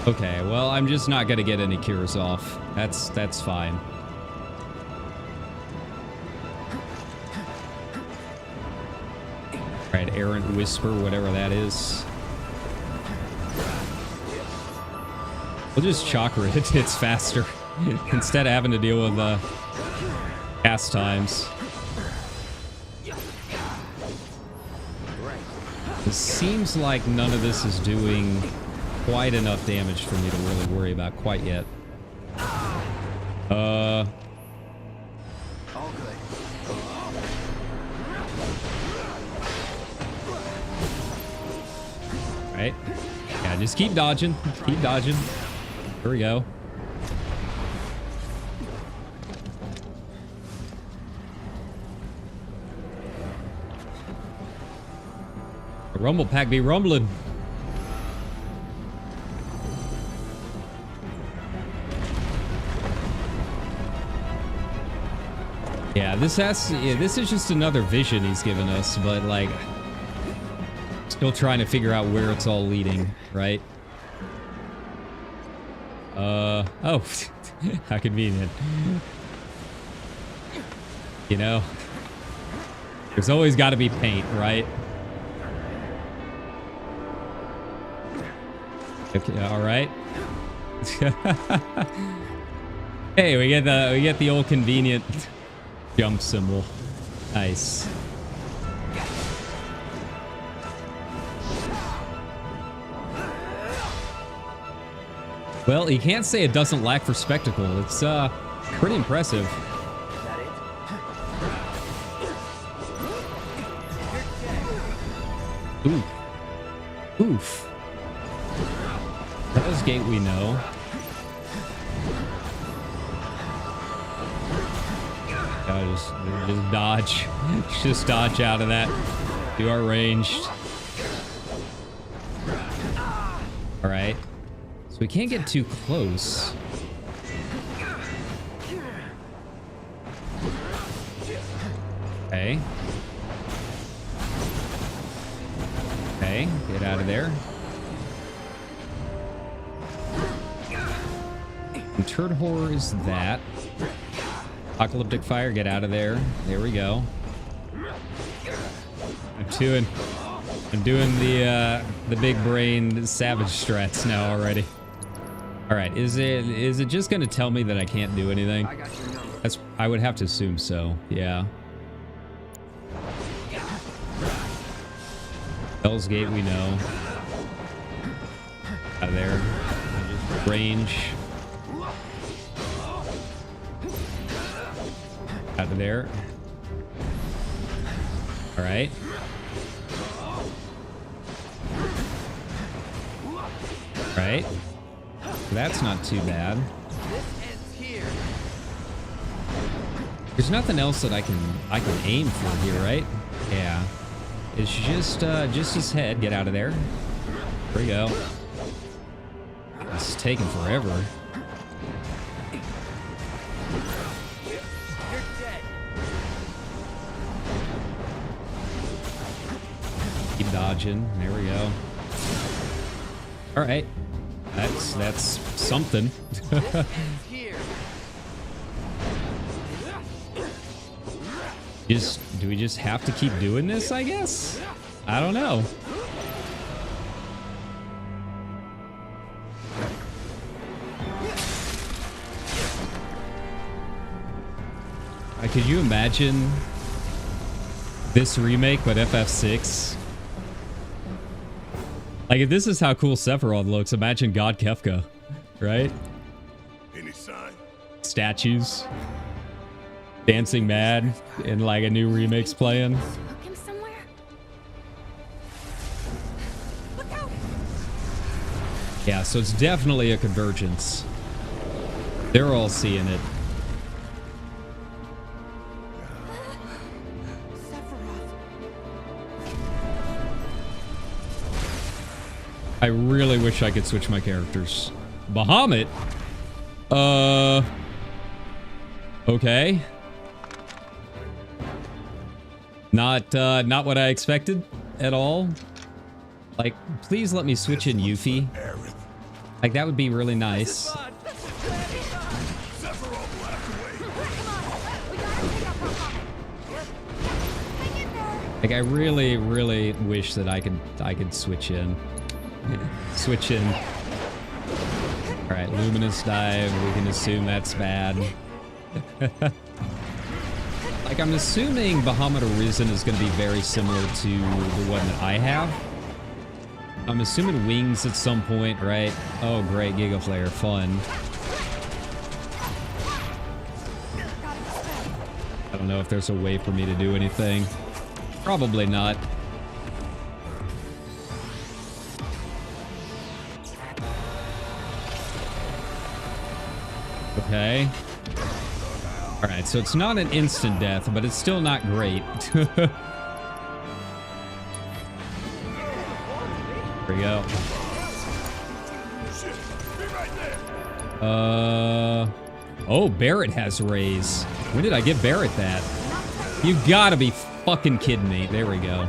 Okay, well, I'm just not gonna get any cures off. That's fine. Alright, Errant Whisper, whatever that is. We'll just chakra it, it's faster. Instead of having to deal with cast times. It seems like none of this is doing quite enough damage for me to really worry about quite yet. All good. Right? Yeah, just keep dodging. Keep dodging. Here we go. The rumble pack be rumbling. Yeah, this is just another vision he's given us, but like still trying to figure out where it's all leading, right? Oh, how convenient. You know, there's always got to be paint, right? Okay, all right. Hey, we get the old convenient jump symbol. Nice. Well, you can't say it doesn't lack for spectacle. It's pretty impressive. Is that it? Oof. Oof. Hell's Gate we know. Just dodge. Just dodge out of that. You are ranged. Alright. So we can't get too close. Okay. Okay, get out of there. And Turd Horror is that. Apocalyptic Fire, get out of there. There we go. I'm doing the big brain savage strats now already. All right, is it just gonna tell me that I can't do anything? I got your number. I would have to assume so. Yeah. Hell's Gate we know. Out of there. Range. Out of there. All right. All right. That's not too bad. This ends here. There's nothing else that I can aim for here, right? Yeah. It's just his head. Get out of there. There we go. It's taking forever. You're dead. Keep dodging. There we go. All right. That's something. Here. Do we just have to keep doing this, I guess? I don't know. Could you imagine this remake but FF6? Like, if this is how cool Sephiroth looks, imagine God Kefka, right? Any sign? Statues. Dancing mad and like a new remake's playing. Hook him somewhere? Look out! Yeah, so it's definitely a convergence. They're all seeing it. I really wish I could switch my characters. Bahamut? Okay. Not what I expected at all. Like, please let me switch in Yuffie. Aerith. Like, that would be really nice. Sephiroth laughed away. Like, I really, really wish that I could switch in. Switch in. Alright, Luminous Dive. We can assume that's bad. Like, I'm assuming Bahamut Arisen is going to be very similar to the one that I have. I'm assuming Wings at some point, right? Oh, great. Giga Flare. Fun. I don't know if there's a way for me to do anything. Probably not. Okay. Alright, so it's not an instant death, but it's still not great. There we go. Oh, Barret has Raise. When did I give Barret that? You gotta be fucking kidding me. There we go.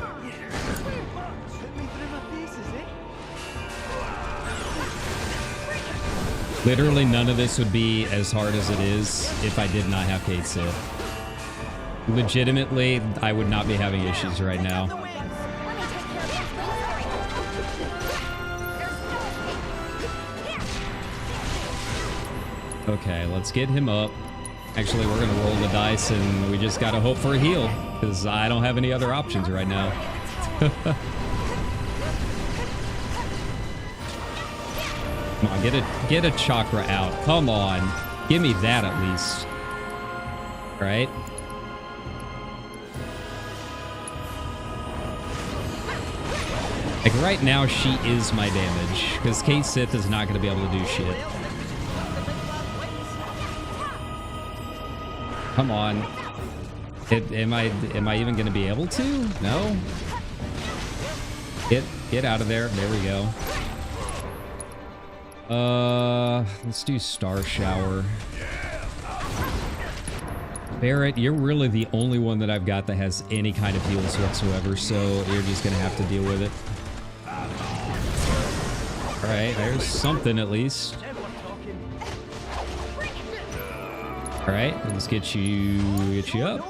Literally none of this would be as hard as it is if I did not have Kate Sith. Legitimately, I would not be having issues right now. Okay, let's get him up. Actually, we're gonna roll the dice and we just gotta hope for a heal, because I don't have any other options right now. Come on, get a chakra out. Come on. Give me that at least. Right? Like right now, she is my damage, because Kate Sith is not going to be able to do shit. Come on. Am I even going to be able to? No? Get out of there. There we go. Let's do Star Shower. Barret, you're really the only one that I've got that has any kind of heals whatsoever, so you're just gonna have to deal with it. Alright, there's something at least. Alright, let's get you up.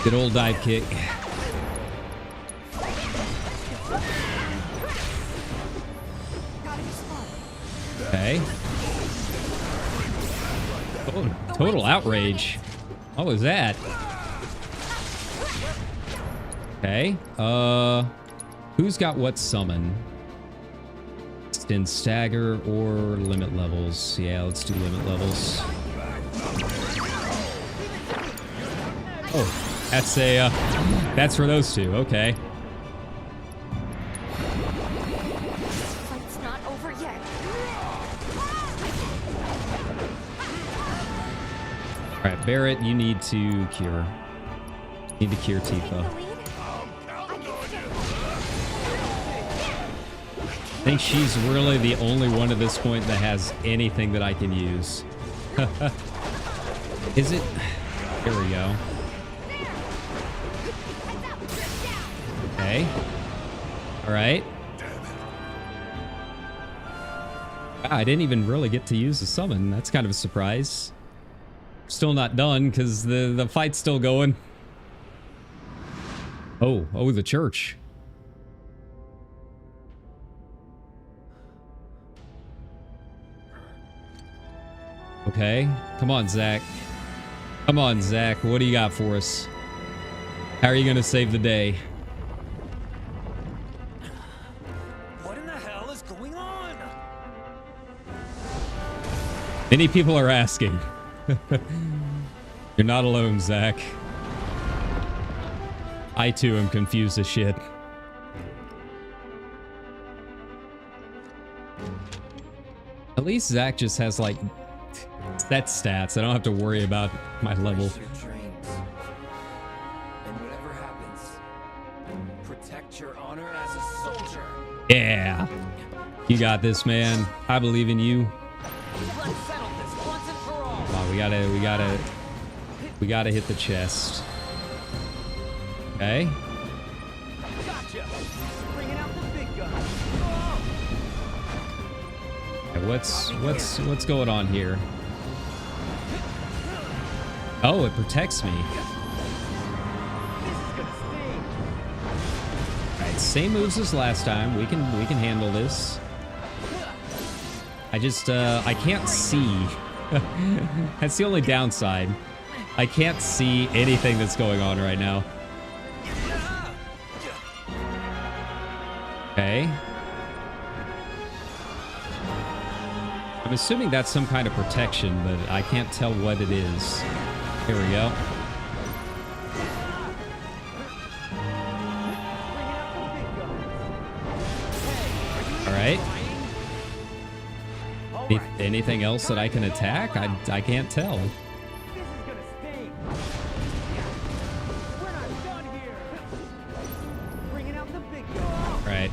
Good old dive kick. Okay. Oh, total outrage. What was that? Okay. Who's got what summon? Extend stagger or limit levels? Yeah, let's do limit levels. Oh, that's a that's for those two. Okay. Fight's not over yet. Alright, Barrett, you need to cure. You need to cure Tifa. I think she's really the only one at this point that has anything that I can use. Is it? Here we go. Okay. Alright. I didn't even really get to use the summon. That's kind of a surprise. Still not done because the fight's still going. Oh, the church. Okay. Come on, Zach. Come on, Zach. What do you got for us? How are you going to save the day? What in the hell is going on? Many people are asking. You're not alone, Zach. I too am confused as shit. At least Zach just has like set stats. I don't have to worry about my level. Brace your dreams. And whatever happens, protect your honor as a soldier. Yeah. You got this, man. I believe in you. Let's settle this once and for all. Come on, we gotta hit the chest. Okay. Gotcha. Bringing out the big gun. Okay, what's going on here? Oh, it protects me. This is gonna sting. Alright, same moves as last time. We can handle this. I just I can't see. That's the only downside. I can't see anything that's going on right now. Okay. I'm assuming that's some kind of protection, but I can't tell what it is. Here we go. All right. Anything else that I can attack? I can't tell. This is gonna sting. We're not done here. Bringing out the big gun. Right.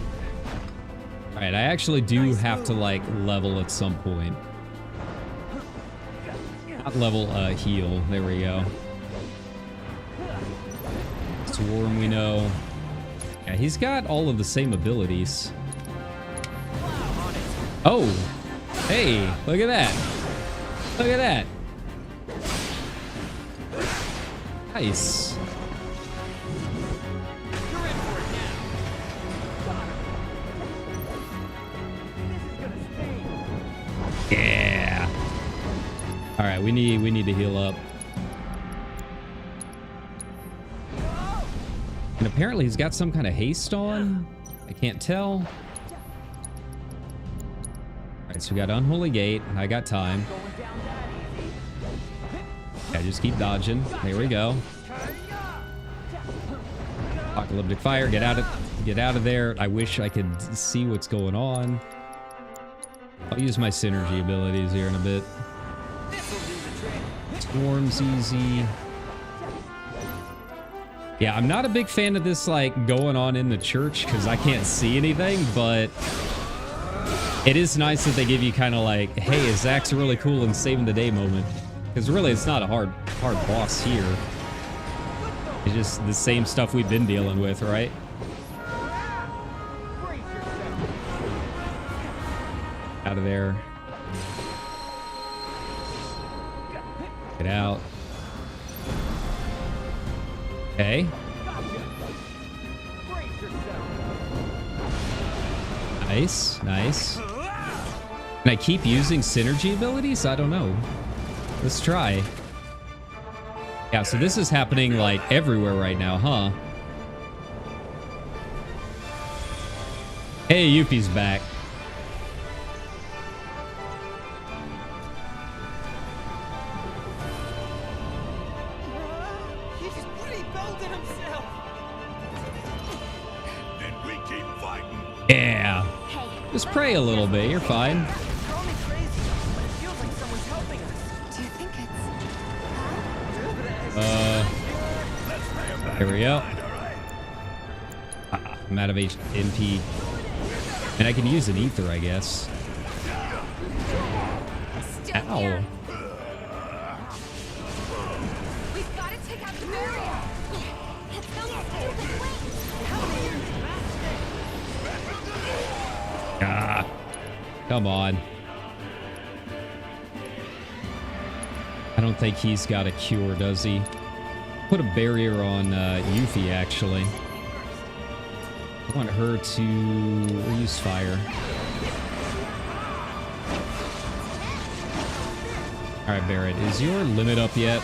All right. I actually do have to like level at some point. Not level, heal. There we go. Swarm, we know. Yeah, he's got all of the same abilities. Oh, hey, look at that. Look at that. Nice. You're in for it now. Got it. This is gonna sting. Yeah. All right, we need to heal up. And apparently he's got some kind of haste on. I can't tell. All right, so we got Unholy Gate. I got time. Going down that easy. Yeah, just keep dodging. There we go. Apocalyptic Fire. Get out of there. I wish I could see what's going on. I'll use my synergy abilities here in a bit. This'll do the trick. Swarm's easy. Yeah, I'm not a big fan of this like going on in the church because I can't see anything, but it is nice that they give you kind of like, hey, Zach's really cool and saving the day moment. Because really, it's not a hard boss here. It's just the same stuff we've been dealing with, right? Out of there. Get out. Okay. Nice, nice. Can I keep using synergy abilities? I don't know. Let's try. Yeah, so this is happening like everywhere right now, huh? Hey, Yuffie's back. He's rebuilding himself. Then we keep fighting. Yeah. Just pray a little bit. You're fine. Call me crazy, but it feels like someone's helping us. Do you think it's... There we go. I'm out of MP. And I can use an ether, I guess. Ow. We've got to take out the barrier. That's so stupid. Ah. Come on. I don't think he's got a cure, does he? Put a barrier on Yuffie, actually. I want her to use fire. Alright, Barrett, is your limit up yet?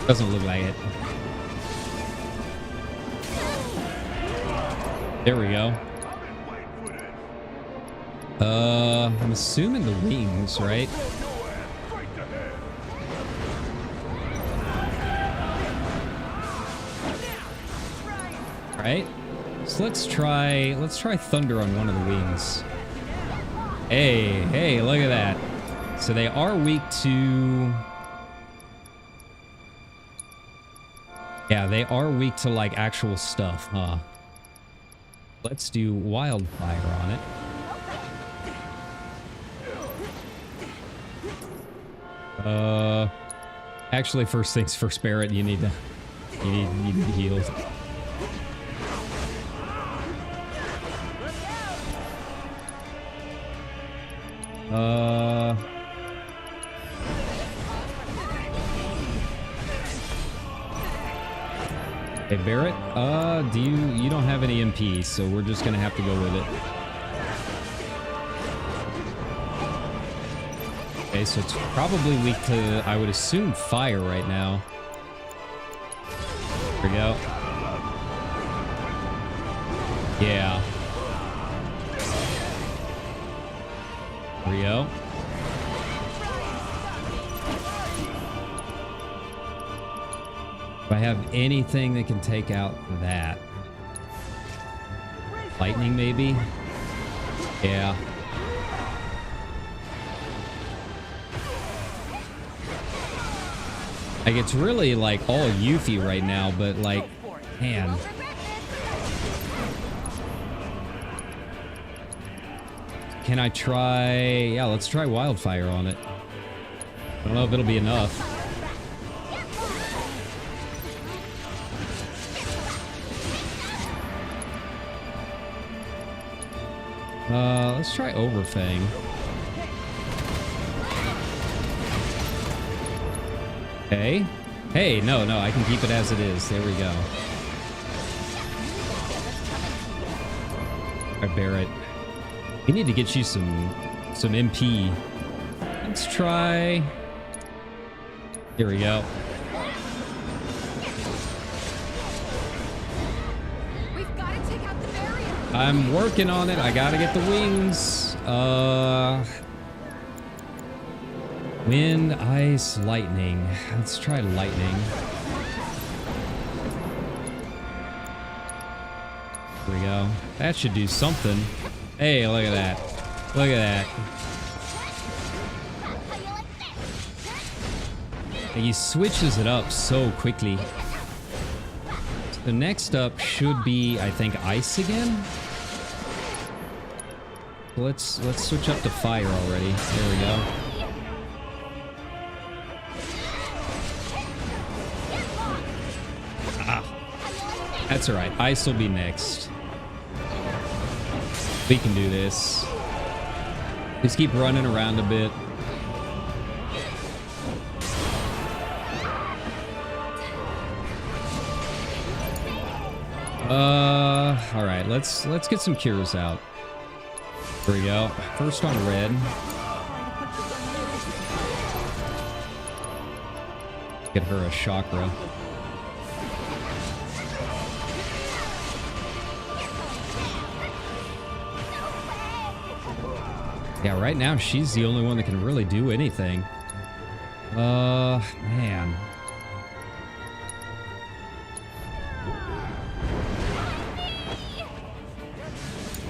Doesn't look like it. There we go. I'm assuming the wings, right? Right? So let's try thunder on one of the wings. Hey, look at that. So they are weak to... Yeah, they are weak to like actual stuff, huh? Let's do wildfire on it. Actually, first things first, Barrett, you need to heal. Hey, Barrett, you don't have any MP, so we're just gonna have to go with it. Okay, so it's probably weak to, I would assume, fire right now. There we go. Yeah. There we go. Do I have anything that can take out that? Lightning, maybe? Yeah. Like, it's really, like, all Yuffie right now, but, like, man. Can I try... Yeah, let's try wildfire on it. I don't know if it'll be enough. Let's try Overfang. Okay. Hey, no, I can keep it as it is. There we go. Alright, Barrett. We need to get you some MP. Let's try... Here we go. We've got to take out the barrier. I'm working on it. I gotta get the wings. Wind, ice, lightning. Let's try lightning. Here we go. That should do something. Hey, look at that. Look at that. He switches it up so quickly. The next up should be, I think, ice again. Let's switch up to fire already. There we go. That's all right. Ice will be next. We can do this. Just keep running around a bit. All right. Let's get some cures out. Here we go. First on red. Get her a chakra. Yeah, right now she's the only one that can really do anything. Man.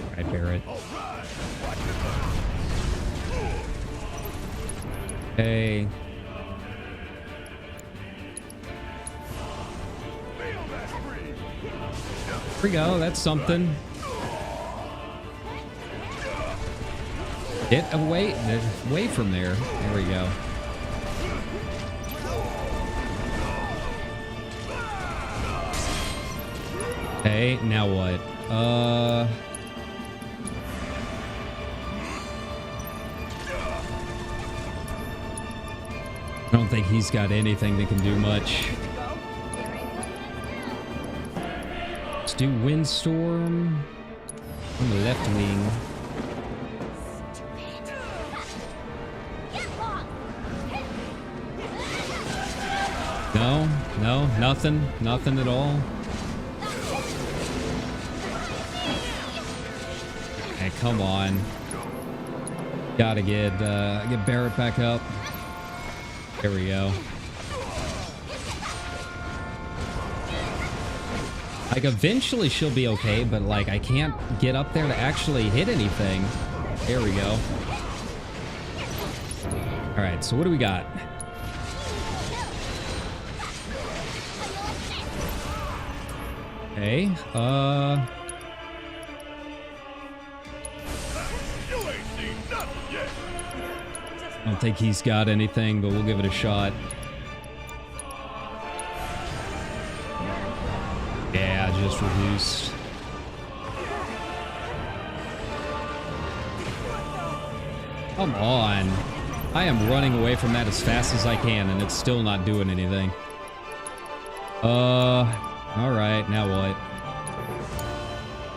All right, Barrett. we go. That's something. Get away from there. There we go. Okay, now what? I don't think he's got anything that can do much. Let's do Windstorm on the left wing. No, nothing at all. Hey, come on. Gotta get Barrett back up. There we go. Like, eventually she'll be okay, but like, I can't get up there to actually hit anything. There we go. All right, so what do we got? Okay, You ain't seen nothing yet. I don't think he's got anything, but we'll give it a shot. Yeah, just reduced. Come on. I am running away from that as fast as I can, and it's still not doing anything. All right, now what?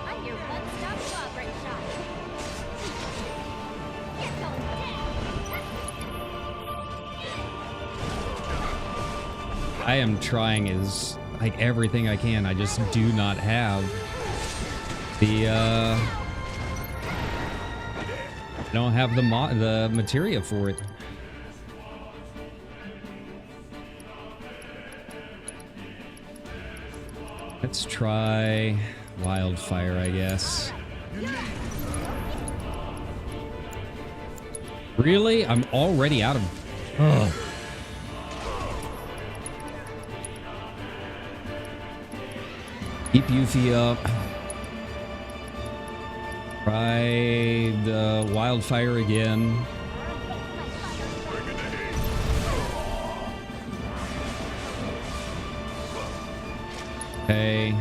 I'm your one-stop shop, right shot. You're going down. I am trying as like everything I can. I just do not have the I don't have the materia for it. Let's try wildfire, I guess. Really? I'm already out of... Ugh. Keep Yuffie up. Try the wildfire again. Okay.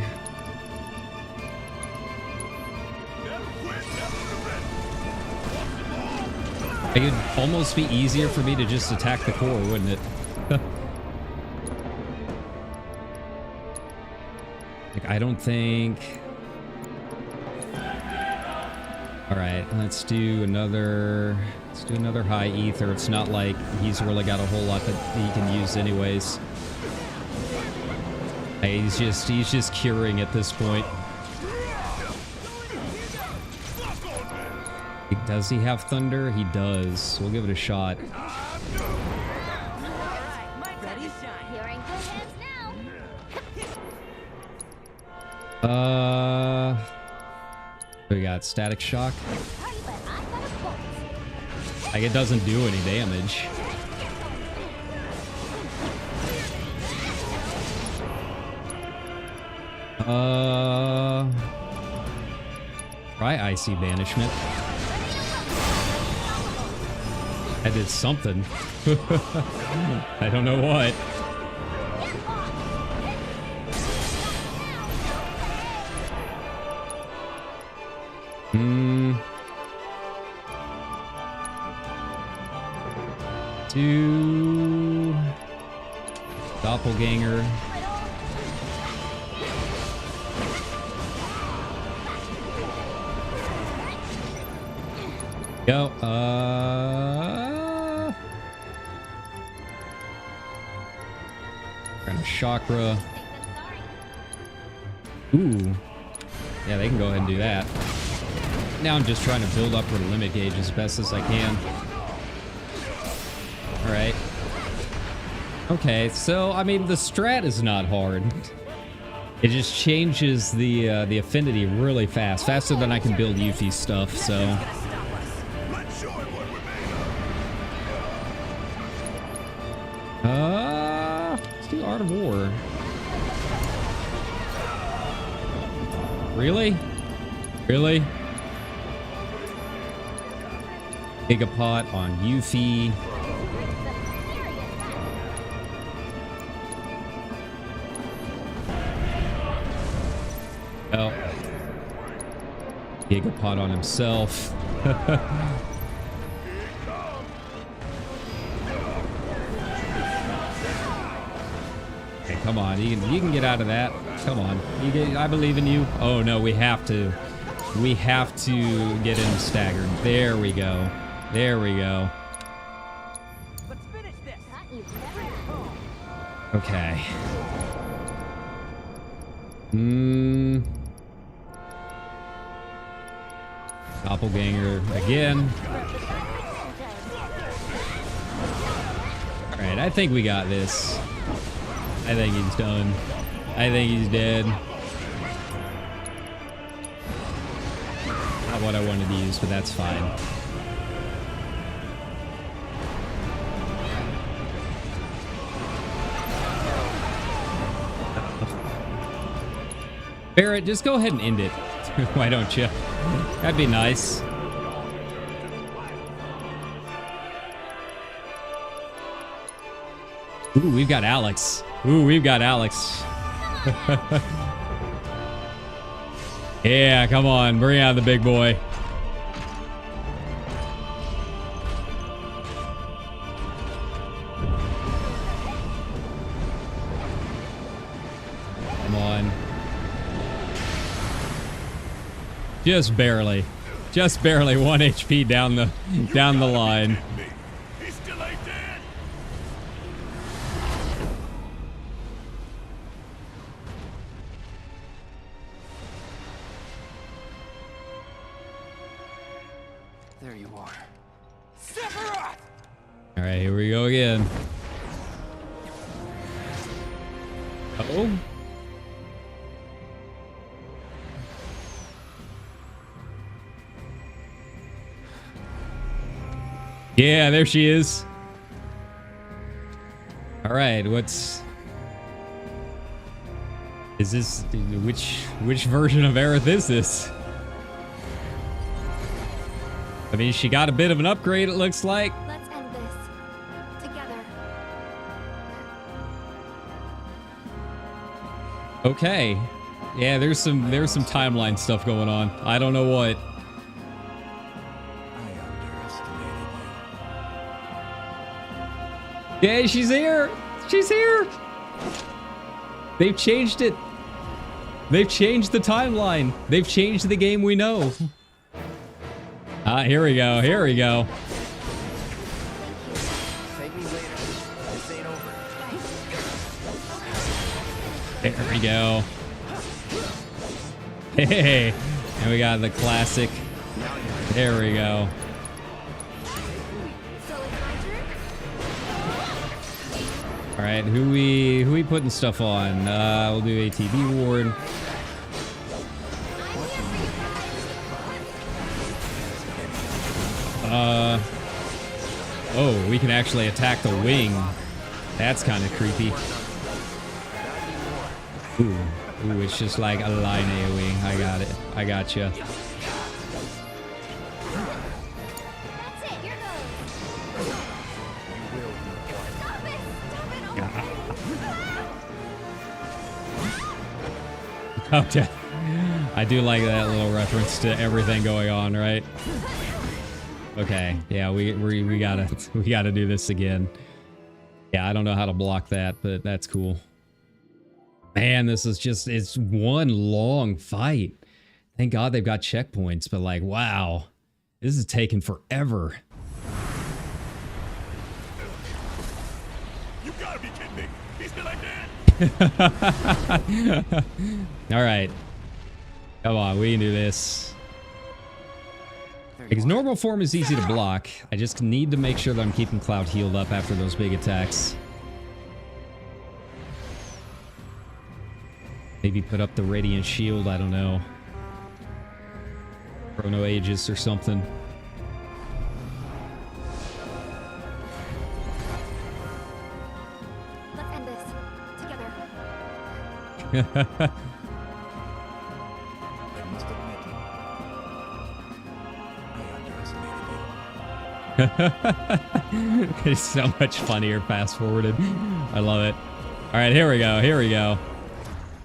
It would almost be easier for me to just attack the core, wouldn't it? Like, I don't think... Alright, let's do another high ether. It's not like he's really got a whole lot that he can use anyways. Hey, he's just curing at this point. Does he have thunder? He does. We'll give it a shot. You're in good hands now. We got static shock. But I got a bolt. Like, it doesn't do any damage. Try icy banishment. I did something. I don't know what. Do doppelganger. Go. Kind of chakra. Ooh. Yeah, they can go ahead and do that. Now I'm just trying to build up her limit gauge as best as I can. All right. Okay, so I mean the strat is not hard. It just changes the affinity really fast, faster than I can build Yuffie stuff. So. Let's show him what we're made of. Let's do Art of War. Really? Really? Gigapot on Yuffie. Well, Gigapot on himself. Okay, come on, you can get out of that. Come on, I believe in you. Oh no, we have to get him staggered. There we go. There we go. Let's finish this. Okay. Doppelganger again. Alright, I think we got this. I think he's done. I think he's dead. Not what I wanted to use, but that's fine. Barrett, just go ahead and end it. Why don't you? That'd be nice. Ooh, we've got Alex. Ooh, we've got Alex. Yeah, come on. Bring out the big boy. Come on. Just barely. Just barely 1 HP down the line. He still ain't dead. There you are. Sephiroth! All right, here we go again. Uh-oh. Yeah, there she is. All right, is this, which version of Aerith is this? I mean, she got a bit of an upgrade, it looks like. Let's end this together. Okay. Yeah, there's some timeline stuff going on. I don't know what. I underestimated you. Yeah, she's here. She's here. They've changed it. They've changed the timeline. They've changed the game we know. Here we go. Here we go. Take me later. This ain't over. There we go. Hey, and we got the classic. There we go. So it's my turn? All right, who we putting stuff on? We'll do ATB ward. Oh, we can actually attack the wing. That's kind of creepy. Ooh, it's just like a line AoE. I got it. I got you. That's it, here goes. Stop it! Stop it! Okay. I do like that little reference to everything going on, right? Okay. Yeah, we gotta do this again. Yeah, I don't know how to block that, but that's cool. Man, this is just, it's one long fight. Thank God they've got checkpoints, but like, wow. This is taking forever. You gotta be kidding me. He's still ain't dead. All right. Come on, we can do this. Because normal form is easy to block. I just need to make sure that I'm keeping Cloud healed up after those big attacks. Maybe put up the Radiant Shield, I don't know. Chrono Aegis or something. Let's end this together. It's so much funnier fast forwarded. I love it. All right, here we go. Here we go. All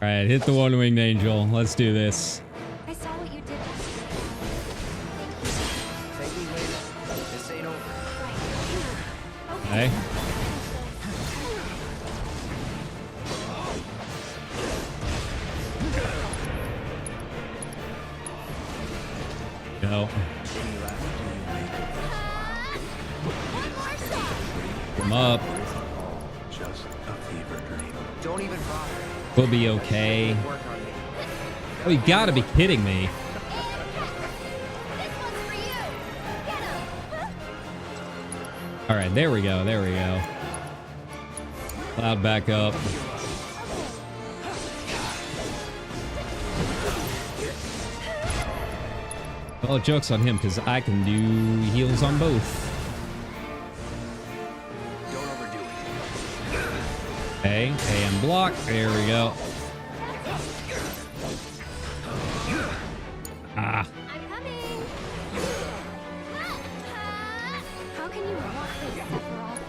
right, hit the one-winged angel. Let's do this. I saw what you did yesterday. Thank you later. This ain't over. Okay. Go. Come up. Just a fever dream. Don't even bother. We'll be okay. Work on me. Oh, you gotta be kidding me. This one's for you. Get him. All right, there we go. There we go. Cloud back up. Well, joke's on him because I can do heals on both. Don't overdo it. Okay, AM block. There we go. Ah. I'm coming. How can you want this, Sephiroth?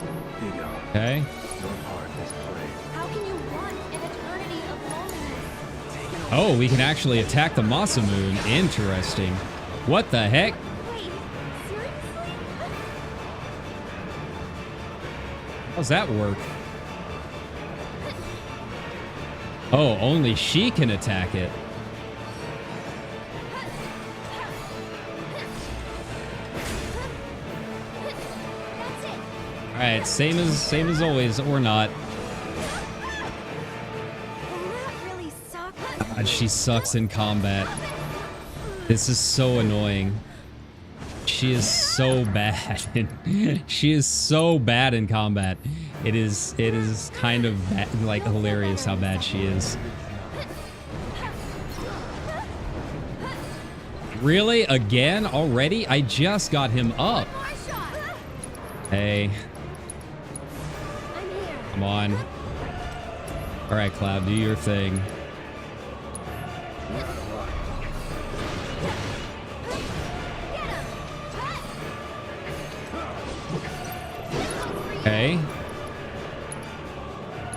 Here you go. Okay. Your heart is brave. How can you want an eternity of loneliness? Oh, we can actually attack the Masamune. Interesting. What the heck? Wait, seriously? How's that work? Oh, only she can attack it. That's it. All right, same as always, or not. Will that really suck? God, she sucks in combat. This is so annoying. She is so bad. She is so bad in combat. It is kind of like hilarious how bad she is. Really? Again? Already? I just got him up. More shot. Hey, I'm here. come on. All right, Cloud, do your thing. Okay.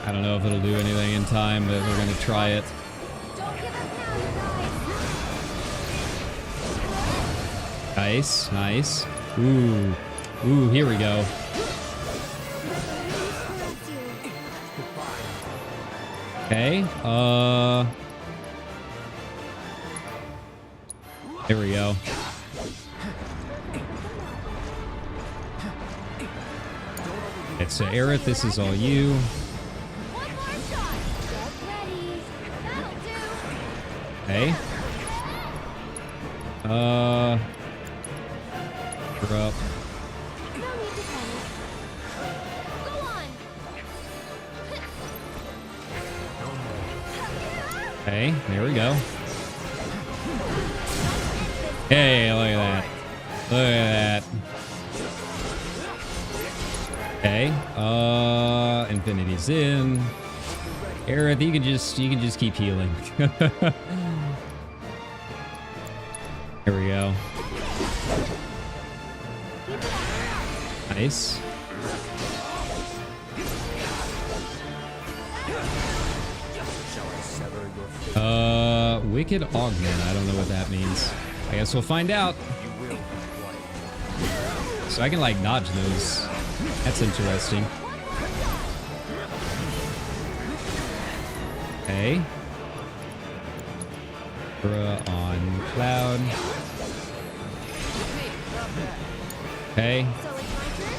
I don't know if it'll do anything in time, but we're gonna try it. Don't give up now, you guys. Nice, nice. Ooh, ooh, here we go. Okay, there we go. Okay, so Aerith, this is all you. One more shot. Get ready. That'll do. Okay. You're up. No need to panic. Go on. Okay, there we go. Hey, look at that. Look at that. Okay, infinity's in. Aerith, you can just keep healing. Here we go. Nice. Wicked Augment. I don't know what that means. I guess we'll find out. So I can like dodge those. That's interesting. Okay. On Cloud. Okay. So it's my turn?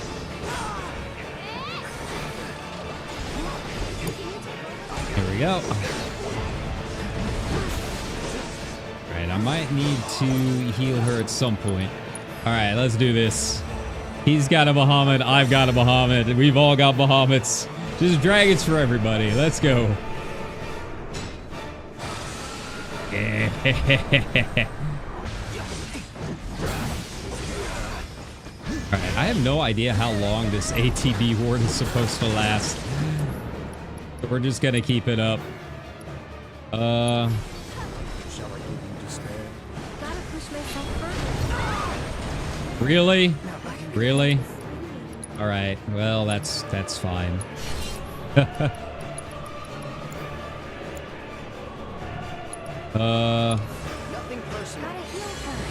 Here we go. Alright, I might need to heal her at some point. Alright, let's do this. He's got a Bahamut, I've got a Bahamut, we've all got Bahamuts. Just dragons for everybody. Let's go. Alright, I have no idea how long this ATB ward is supposed to last. But we're just gonna keep it up. Gotta push myself further. Really? Not like an Really? All right. Well, that's fine. Nothing personal. Gotta heal first.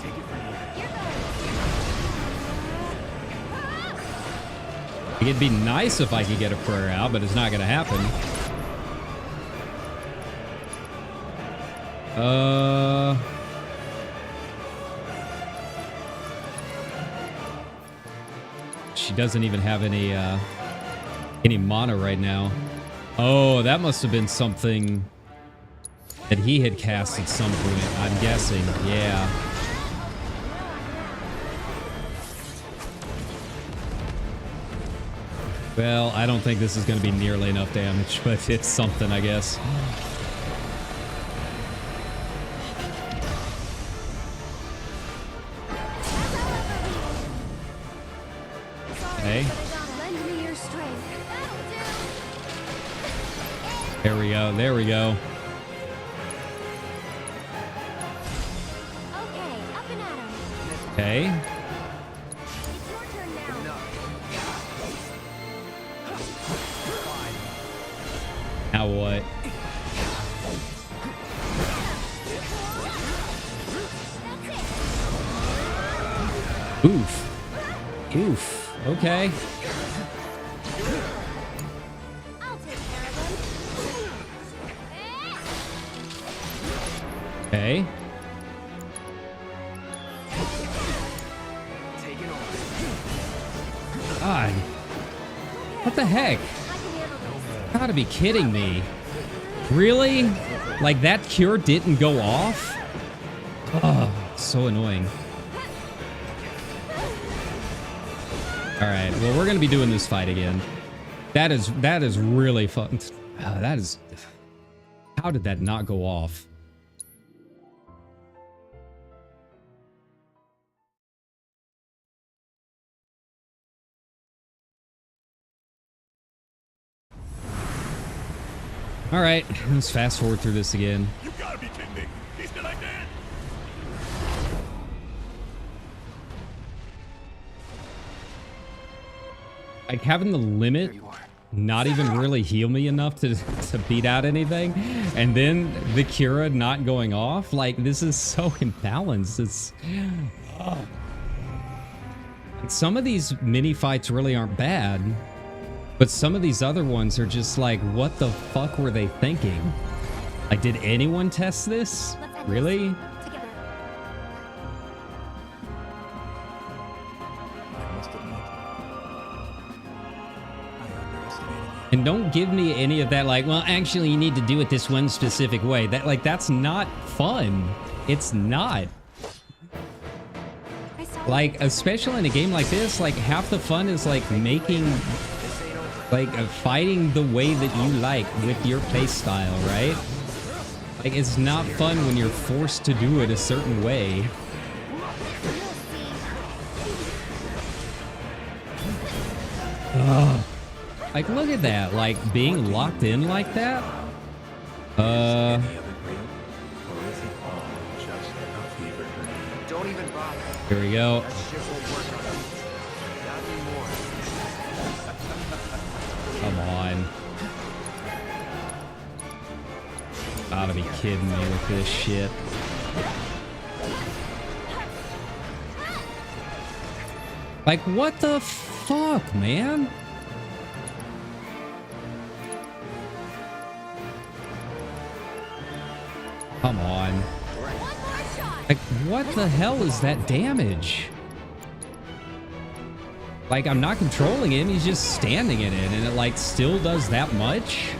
Take it from here. Here goes. It'd be nice if I could get a prayer out, but it's not gonna happen. She doesn't even have any mana right now. Oh, that must have been something that he had cast at some point, I'm guessing. Yeah. Well, I don't think this is going to be nearly enough damage, but it's something, I guess. Okay. Lend me your strength. There we go. There we go. Okay, up and at 'em. Okay. It's your turn now. Now what? Oof. Oof. Okay. I'll take care of them. Okay. Take it on. God. What the heck? I can handle this. Gotta be kidding me. Really? Like that cure didn't go off? Oh, so annoying. Alright, well we're gonna be doing this fight again. That is really fun. That is... How did that not go off? Alright, let's fast forward through this again. You gotta be kidding me. He's still like that. Like having the limit not even really heal me enough to beat out anything, and then the Cura not going off. Like this is so imbalanced. It's some of these mini fights really aren't bad, but some of these other ones are just like, what the fuck were they thinking? Like, did anyone test this? Let's end Really? this together. I must admit, I underestimated you. And don't give me any of that like, well, actually you need to do it this one specific way. That's not fun. It's not. I saw Like, especially in a game like this, like half the fun is like making, like fighting the way that you like with your play style, right? Like it's not fun when you're forced to do it a certain way. Ugh. Like look at that, like being locked in like that. Any of it real? Or is it all just a fever dream? Don't even bother. Here we go. That shit won't work on you. Not anymore. Come on. Gotta be kidding me with this shit. Like, what the fuck, man? Come on. Like, what the hell is that damage? Like, I'm not controlling him, he's just standing in it, and it, like, still does that much?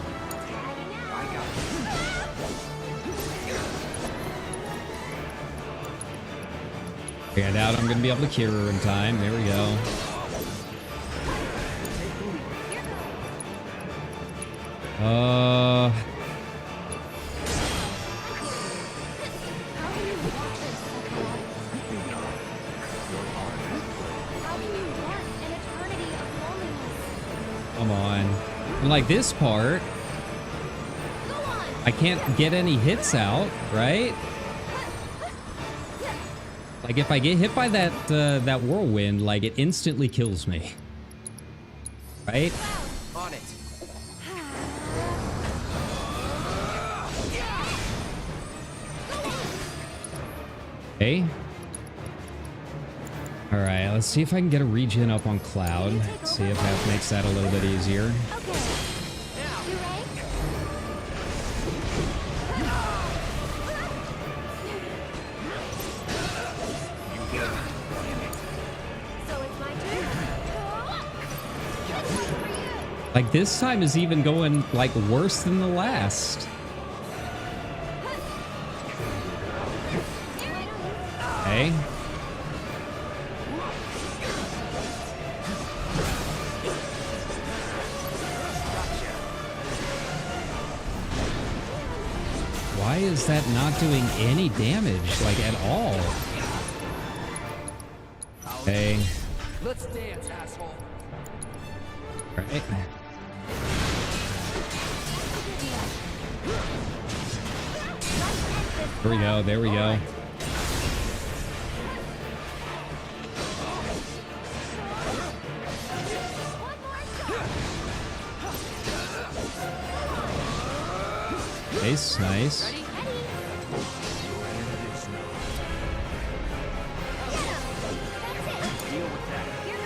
I doubt I'm gonna be able to cure her in time. There we go. How can you want an eternity of loneliness? Come on. And like this part, Go on. I can't get any hits out, right? Like if I get hit by that that whirlwind, like it instantly kills me. Right? On it. Okay. All right, let's see if I can get a regen up on Cloud. See if that makes that a little bit easier. Okay. You ready? So it's my turn. This one's for you. Like this time is even going like worse than the last. Okay. Why is that not doing any damage, like at all? Okay. Let's dance, asshole. Right. There we go, there we go. Nice, nice.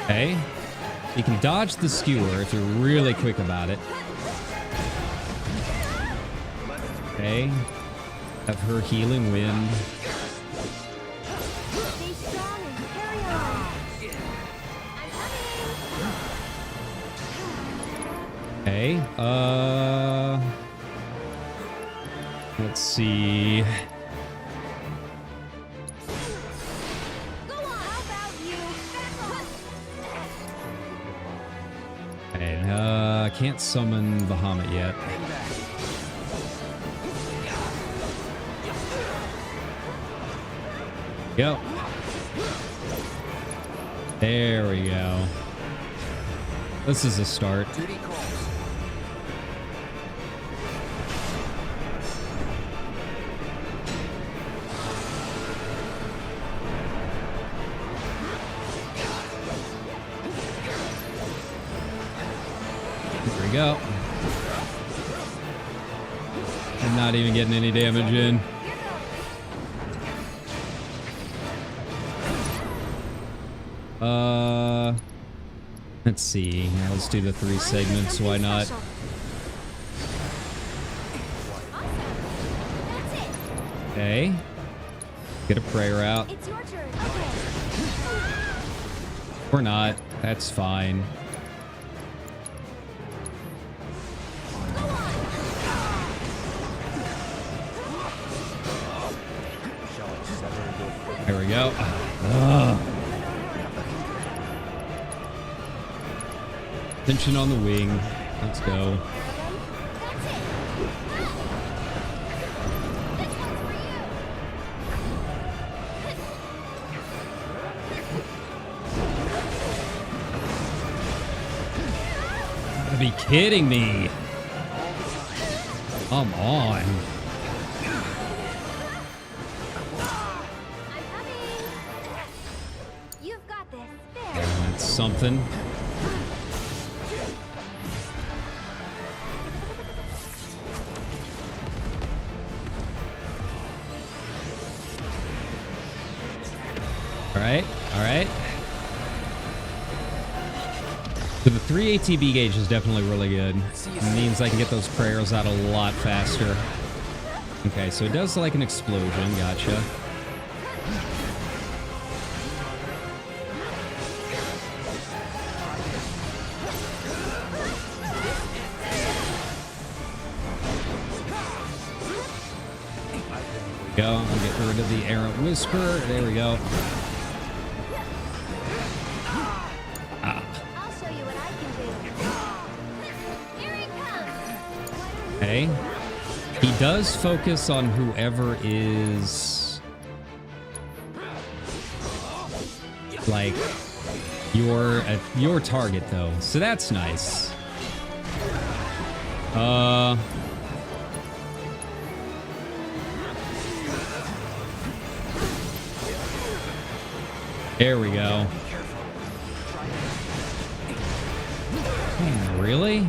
Okay. You can dodge the skewer if you're really quick about it. Okay. Have her healing wind. Stay strong and carry on. I'm coming. Okay. Let's see. Go on. How about you? Okay, can't summon Bahamut yet. Go. There we go. This is a start. Duty calls. There we go. I'm not even getting any damage in. Let's see. Let's do the 3 segments. Why not? Okay. Get a prayer out. It's your turn. Okay. Or not. That's fine. There we go. Ugh. Tension on the wing. Let's go. You gotta be kidding me. Come on. I'm coming. You've got this. There. That's something. Alright. So the 3 ATB gauge is definitely really good. It means I can get those prayers out a lot faster. Okay, so it does like an explosion. Gotcha. Go. I'll get rid of the errant whisper. There we go. I'll show you what I can do. Here he comes. Okay. He does focus on whoever is like your target though. So that's nice. There we go. Really?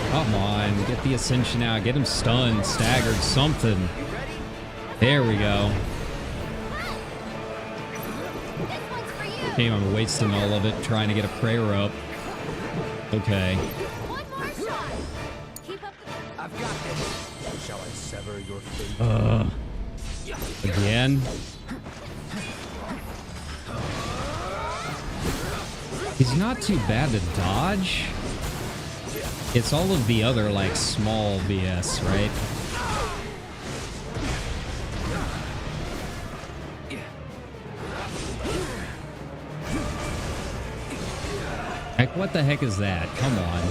Come on, get the ascension out. Get him stunned, staggered, something. There we go. Damn, I'm wasting all of it trying to get a prayer up. Okay. One more shot. Keep up the... I've got this. Shall I sever your fate? Again? He's not too bad to dodge. It's all of the other, like, small BS, right? Heck, what the heck is that? Come on.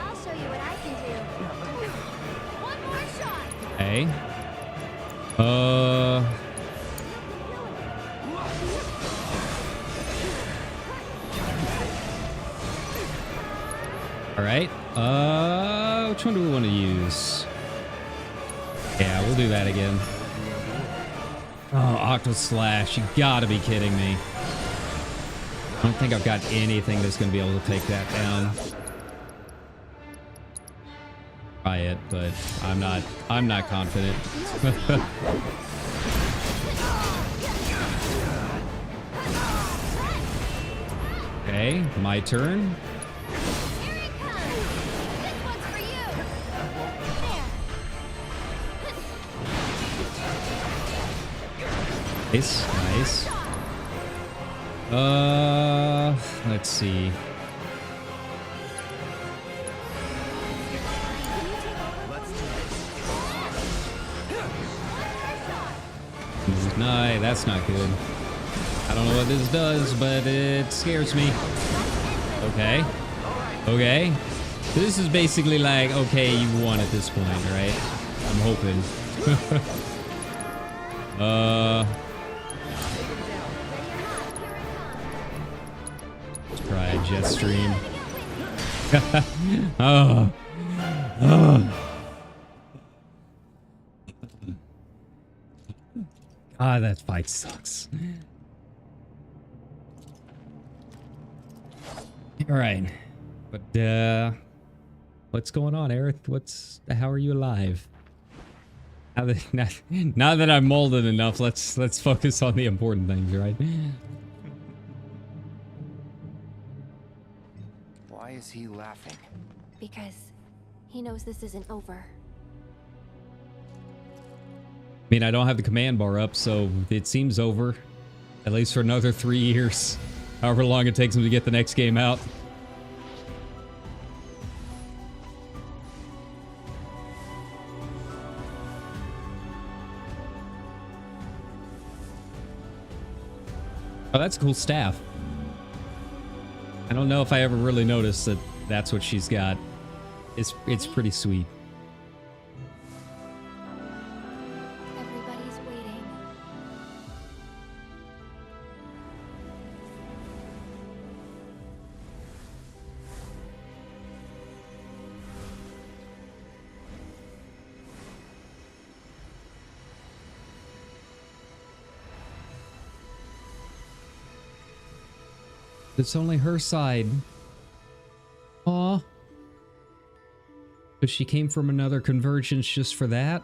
I'll show you what I can do. One more shot. Hey. All right. Which one do we want to use? Yeah, we'll do that again. Oh, Octo Slash. You gotta be kidding me. I don't think I've got anything that's gonna be able to take that down. Try it, but I'm not confident. Okay, my turn. Here it comes. This one's for you. There. Nice, nice. Let's see. No, that's not good. I don't know what this does, but it scares me. Okay. Okay. This is basically like, okay, you won at this point, right? I'm hoping. Let's try a jet stream. Oh. God, that fight sucks. All right. But, what's going on, Aerith? How are you alive? Now that I'm molded enough, let's focus on the important things, right? Why is he laughing? Because he knows this isn't over. I mean, I don't have the command bar up, so it seems over. At least for another 3 years. However long it takes him to get the next game out. Oh, that's a cool staff. I don't know if I ever really noticed that that's what she's got. It's pretty sweet. Everybody's waiting. It's only her side. Aw. But she came from another convergence just for that?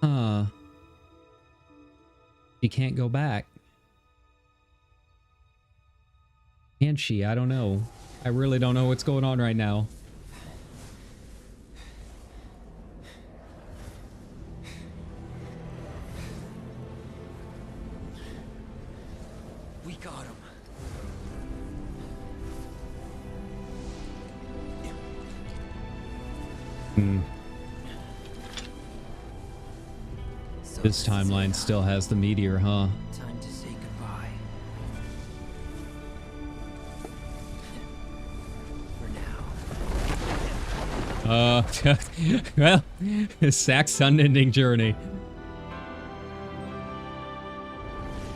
Huh. She can't go back. Can she? I don't know. I really don't know what's going on right now. We got him. So This timeline still has the meteor, huh? time to say goodbye. For now. Well, Sack's unending journey.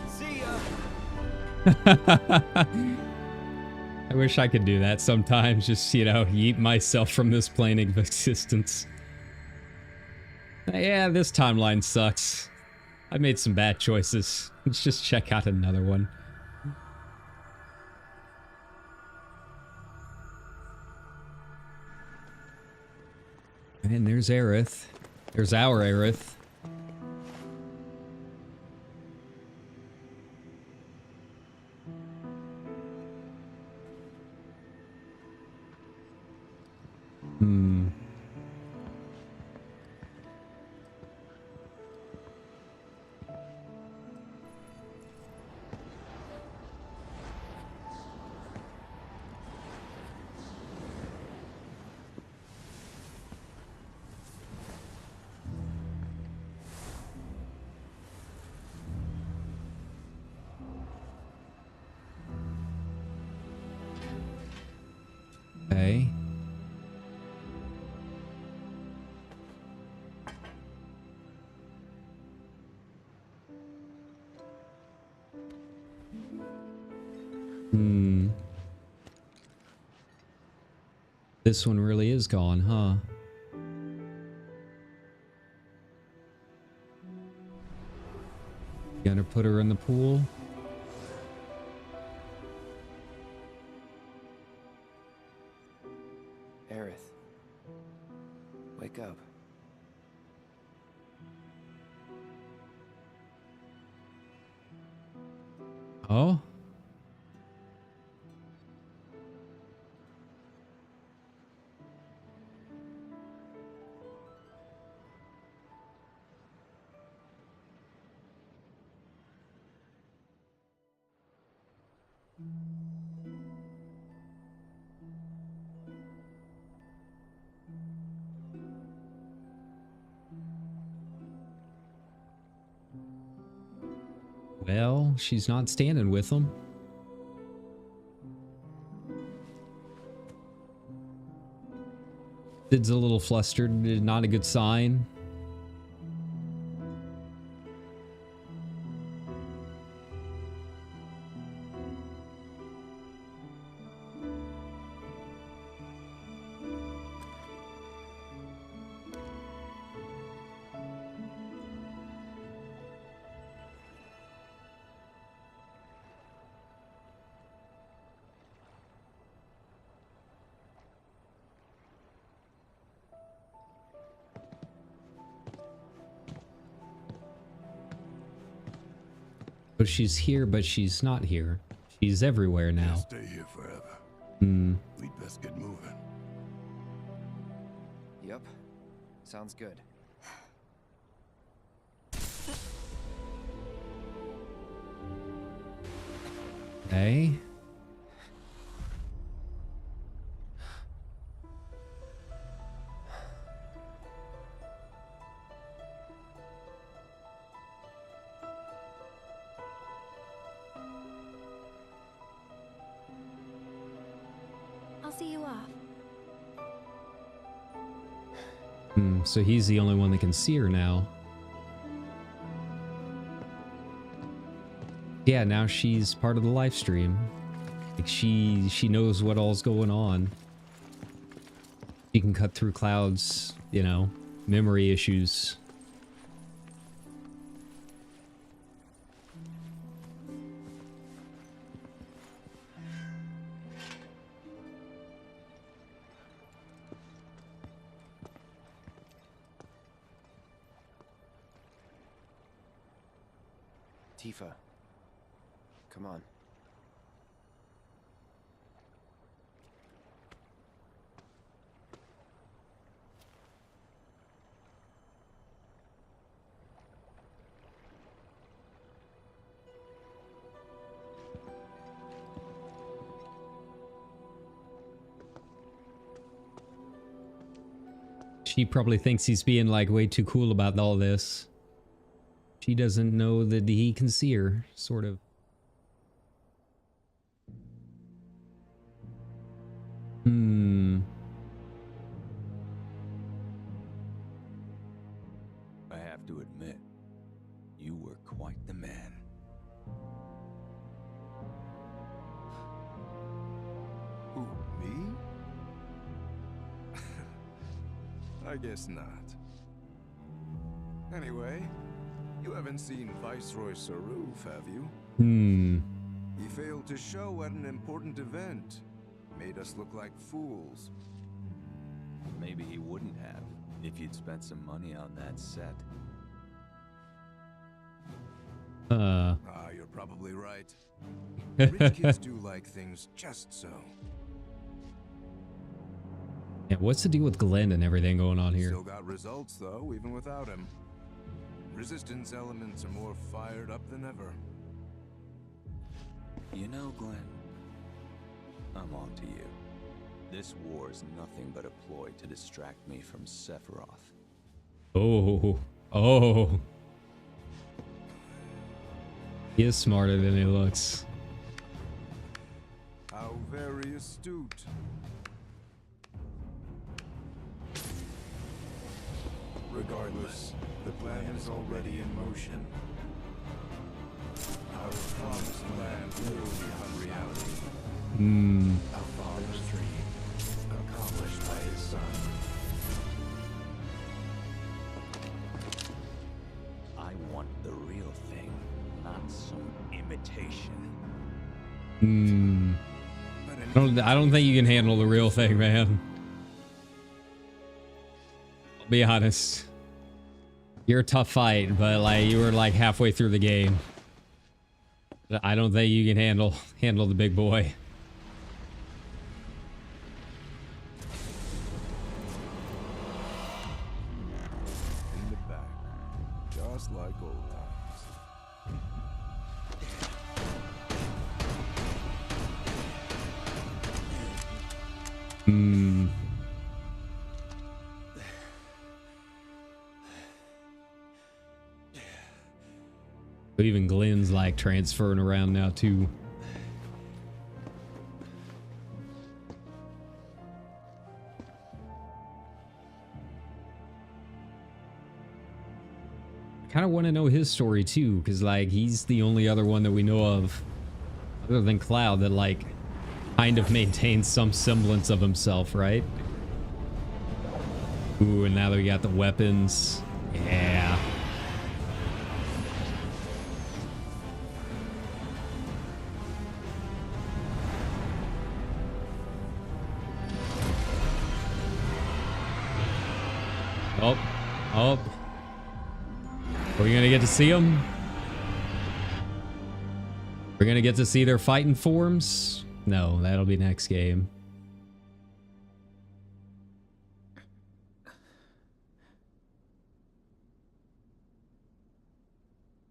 See ya. I wish I could do that sometimes, just, you know, yeet myself from this plane of existence. Yeah, this timeline sucks. I made some bad choices. Let's just check out another one. And there's Aerith. There's our Aerith. Hmm. Okay. Hmm. This one really is gone, huh? Gonna put her in the pool? Aerith. Wake up. Oh? Well, she's not standing with them. Sid's a little flustered, not a good sign. So she's here, but she's not here. She's everywhere now. Can't stay here forever. Hmm. We'd best get moving. Yep. Sounds good. Okay. I'll see you off. So he's the only one that can see her now. Yeah, now she's part of the live stream. Like she knows what all's going on. She can cut through clouds, you know, memory issues. Tifa. Come on. She probably thinks he's being like way too cool about all this. She doesn't know that he can see her, sort of. I have to admit, you were quite the man. I guess not. Anyway, you haven't seen Viceroy Saruf, have you? He failed to show at an important event. Made us look like fools. Maybe he wouldn't have if you'd spent some money on that set. You're probably right. Rich kids do like things just so. Yeah, what's the deal with Glenn and everything going on here? Still got results though, even without him. Resistance elements are more fired up than ever. You know, Glenn, I'm on to you. This war is nothing but a ploy to distract me from Sephiroth. Oh. He is smarter than he looks. How very astute. Regardless, the plan is already in motion. Our promised land will become reality. Our father's dream, accomplished by his son. I want the real thing, not some imitation. I don't think you can handle the real thing, man. I'll be honest. You're a tough fight, but like you were like halfway through the game. I don't think you can handle the big boy. In the back, just like old times. But even Glenn's like transferring around now too. I kind of want to know his story too, because like he's the only other one that we know of other than Cloud that like kind of maintains some semblance of himself, right? Ooh, and now that we got the weapons. Yeah. Oh. Are we gonna get to see them? We're gonna get to see their fighting forms? No, that'll be next game.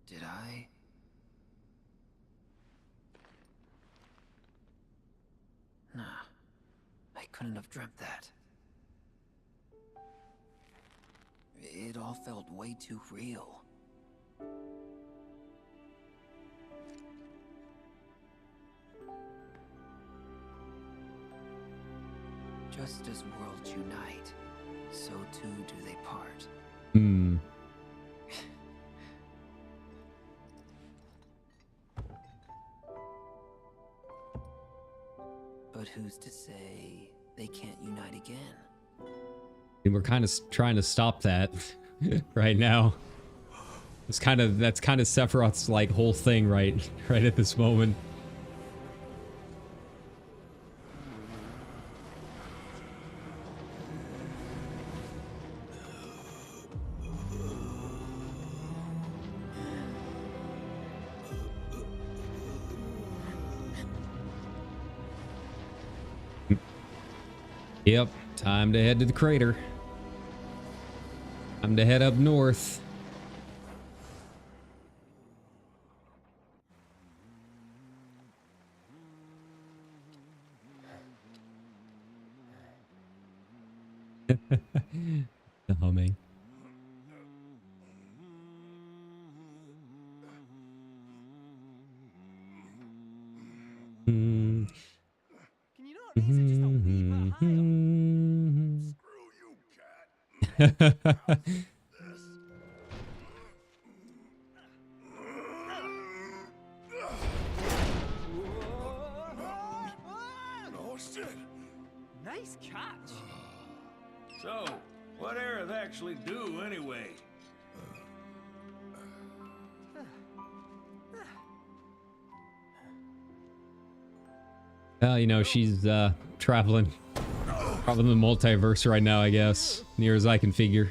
Did I? Nah, I couldn't have dreamt that. It all felt way too real. Just as worlds unite, so too do they part. But who's to say they can't unite again? And we're kind of trying to stop that right now. That's kind of Sephiroth's like whole thing right at this moment. Yep, time to head to the crater. Time to head up north. The humming. Can you not? These are just a wee bit higher. Screw you, cat. Oh shit! Nice catch. So, What Aerith actually do, anyway? You know, she's traveling the multiverse right now, I guess, near as I can figure.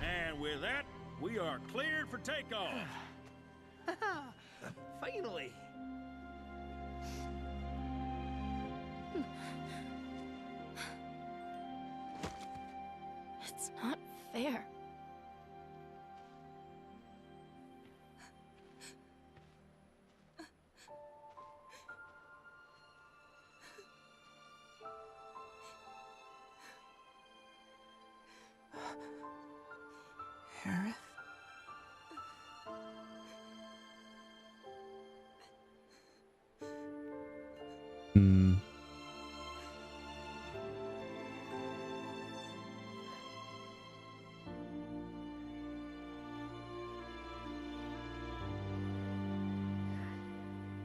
And with that, we are cleared for takeoff. Finally. It's not fair. Aerith? Hmm.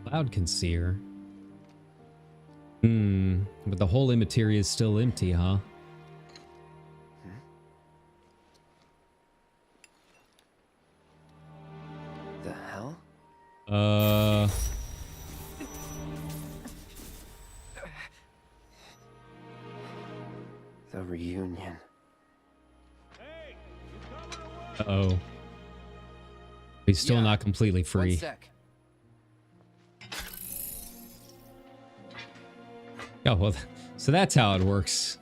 Cloud can see her. Hmm. But the whole immateria is still empty, huh? The hell? The reunion. Hey, you coming away? Uh-oh. He's still Yeah. not completely One free. sec. Oh, well, so that's how it works.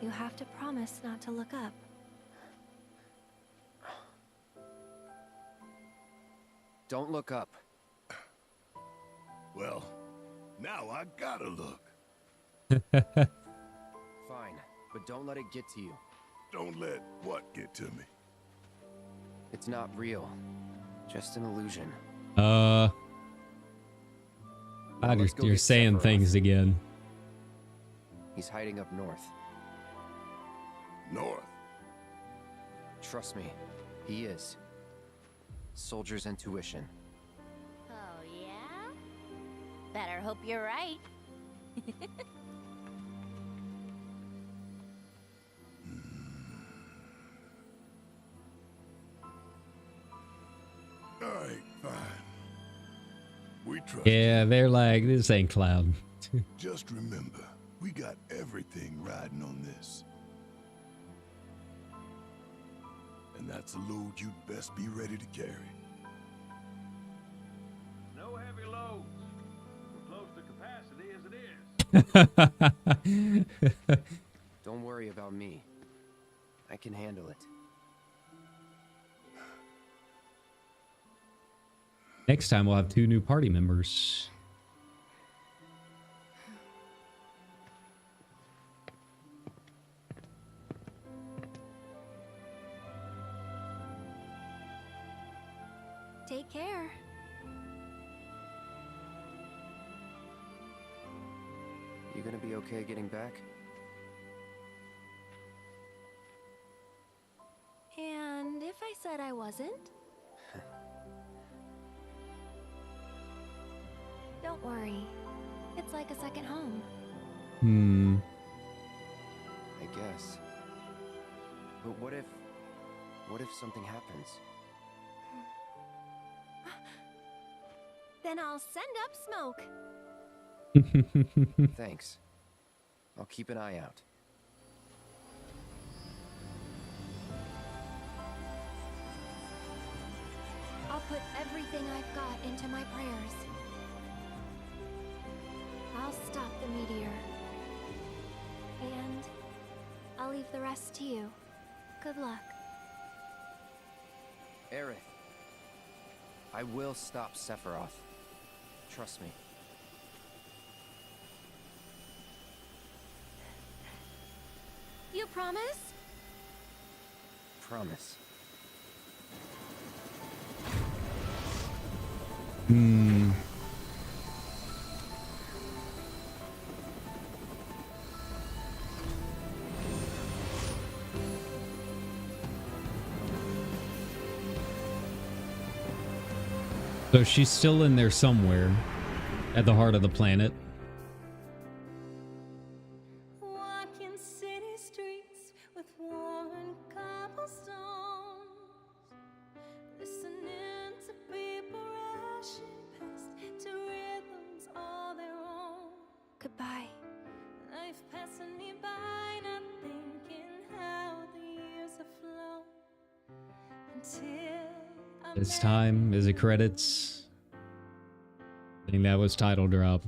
You have to promise not to look up. Don't look up. Well, now I gotta look. Fine, but don't let it get to you. Don't let what get to me? It's not real. Just an illusion. God, let's go you're get saying Sephiroth. things again. He's hiding up north. North. Trust me, he is. Soldier's intuition. Oh, yeah? Better hope you're right. All right, fine. We trust Yeah, they're like, this ain't Cloud. you. Just remember, we got everything riding on this. And that's a load you'd best be ready to carry. No heavy loads. We're close to capacity as it is. Don't worry about me. I can handle it. Next time we'll have 2 new party members. Take care. You gonna be okay getting back? And if I said I wasn't? Don't worry. It's like a second home. Hmm. I guess. But what if something happens? Then I'll send up smoke. Thanks. I'll keep an eye out. I'll put everything I've got into my prayers. I'll stop the meteor. And I'll leave the rest to you. Good luck. Aerith. I will stop Sephiroth. Trust me. You promise? Promise. Hmm. So she's still in there somewhere at the heart of the planet. Walking city streets with worn cobblestones, listening to people rushing past to rhythms all their own. Goodbye. Life passing me by, not thinking how the years have flown until I'm It's time. Is it credits? I think that was title drop.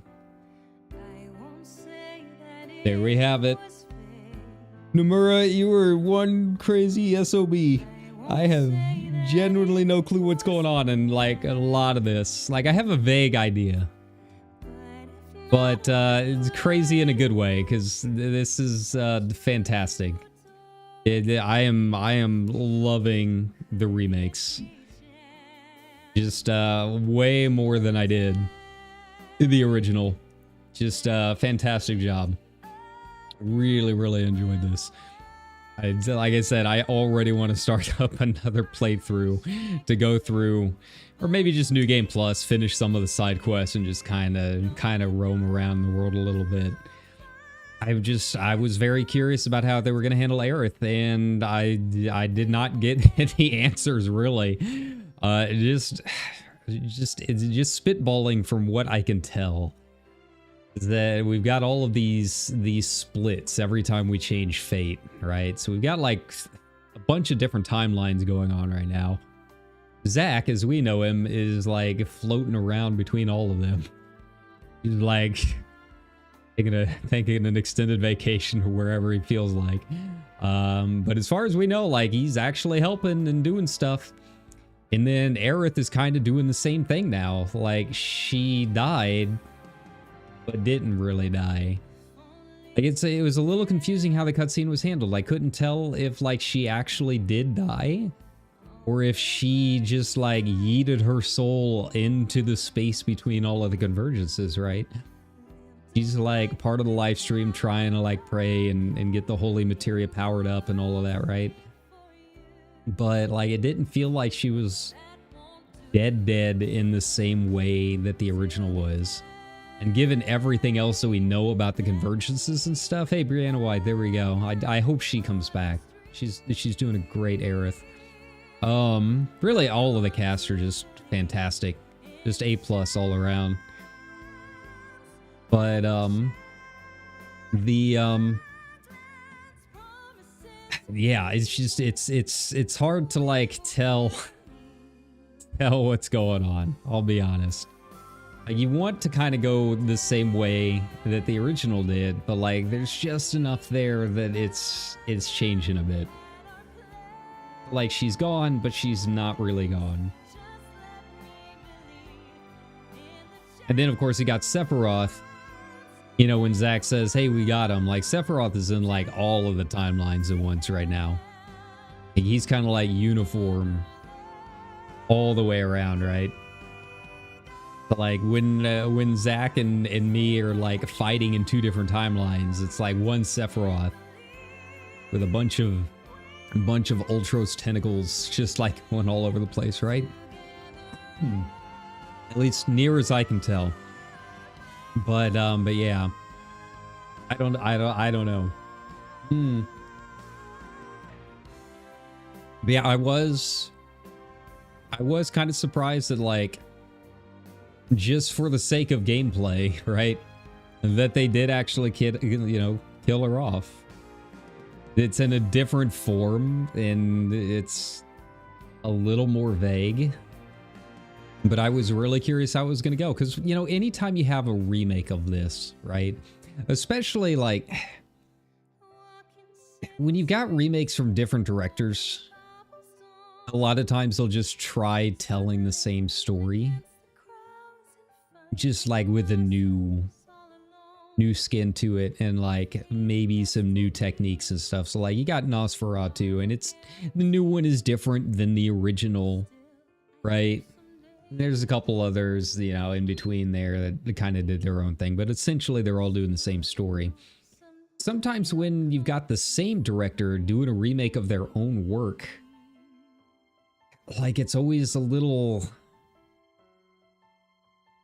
There we have it. Nomura, you were one crazy SOB. I have genuinely no clue what's going on in like a lot of this. Like I have a vague idea. But it's crazy in a good way because this is fantastic. I am loving the remakes. Just way more than I did the original. Just fantastic job. Really, really enjoyed this. Like I said, I already want to start up another playthrough to go through, or maybe just New Game Plus, finish some of the side quests and just kind of roam around the world a little bit. I was very curious about how they were going to handle Aerith, and I did not get any answers really. It's just spitballing from what I can tell. That we've got all of these splits every time we change fate, right? So we've got like a bunch of different timelines going on right now. Zack, as we know him, is like floating around between all of them. He's like taking an extended vacation or wherever he feels like. But as far as we know, like he's actually helping and doing stuff. And then Aerith is kind of doing the same thing now. Like she died, but didn't really die. Like it was a little confusing how the cutscene was handled. I couldn't tell if like she actually did die, or if she just like yeeted her soul into the space between all of the convergences, right? She's like part of the live stream trying to like pray and get the holy materia powered up and all of that, right? But like it didn't feel like she was dead in the same way that the original was. And given everything else that we know about the convergences and stuff, hey, Brianna White, there we go. I hope she comes back. She's doing a great Aerith. Really all of the cast are just fantastic. Just A+ all around. But, yeah, it's just, it's hard to like tell what's going on. I'll be honest. Like, you want to kind of go the same way that the original did, but like there's just enough there that it's changing a bit. Like she's gone, but she's not really gone. And then of course you got Sephiroth. You know, when Zack says, hey, we got him, like Sephiroth is in like all of the timelines at once right now. Like, he's kind of like uniform all the way around, right? But like when Zack and me are like fighting in two different timelines, it's like one Sephiroth with a bunch of Ultros tentacles just like going all over the place, right? At least near as I can tell. But yeah, I don't know. But yeah, I was kind of surprised that like, just for the sake of gameplay, right, that they did actually kill her off. It's in a different form and it's a little more vague. But I was really curious how it was going to go. Because, you know, anytime you have a remake of this, right? Especially, like, when you've got remakes from different directors, a lot of times they'll just try telling the same story. Just, like, with a new skin to it and, like, maybe some new techniques and stuff. So, like, you got Nosferatu, and the new one is different than the original, right? There's a couple others, you know, in between there that kind of did their own thing, but essentially they're all doing the same story. Sometimes when you've got the same director doing a remake of their own work, like it's always a little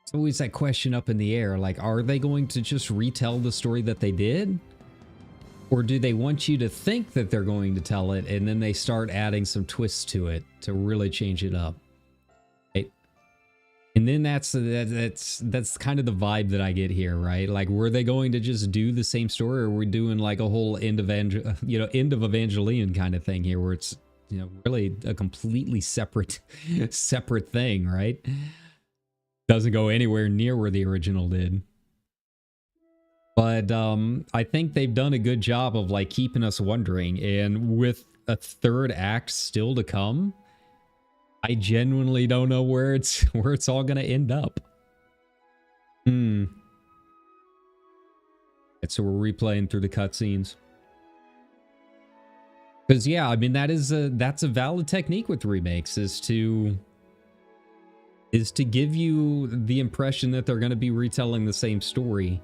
It's always that question up in the air, like, are they going to just retell the story that they did? Or do they want you to think that they're going to tell it, and then they start adding some twists to it to really change it up? Right? And then that's kind of the vibe that I get here, right? Like, were they going to just do the same story, or were we doing like a whole end of Evangelion kind of thing here, where it's, you know, really a completely separate thing, right? Doesn't go anywhere near where the original did. But I think they've done a good job of like keeping us wondering, and with a third act still to come, I genuinely don't know where it's all gonna end up. And so we're replaying through the cutscenes. Because yeah, I mean that's a valid technique with remakes, is to give you the impression that they're gonna be retelling the same story,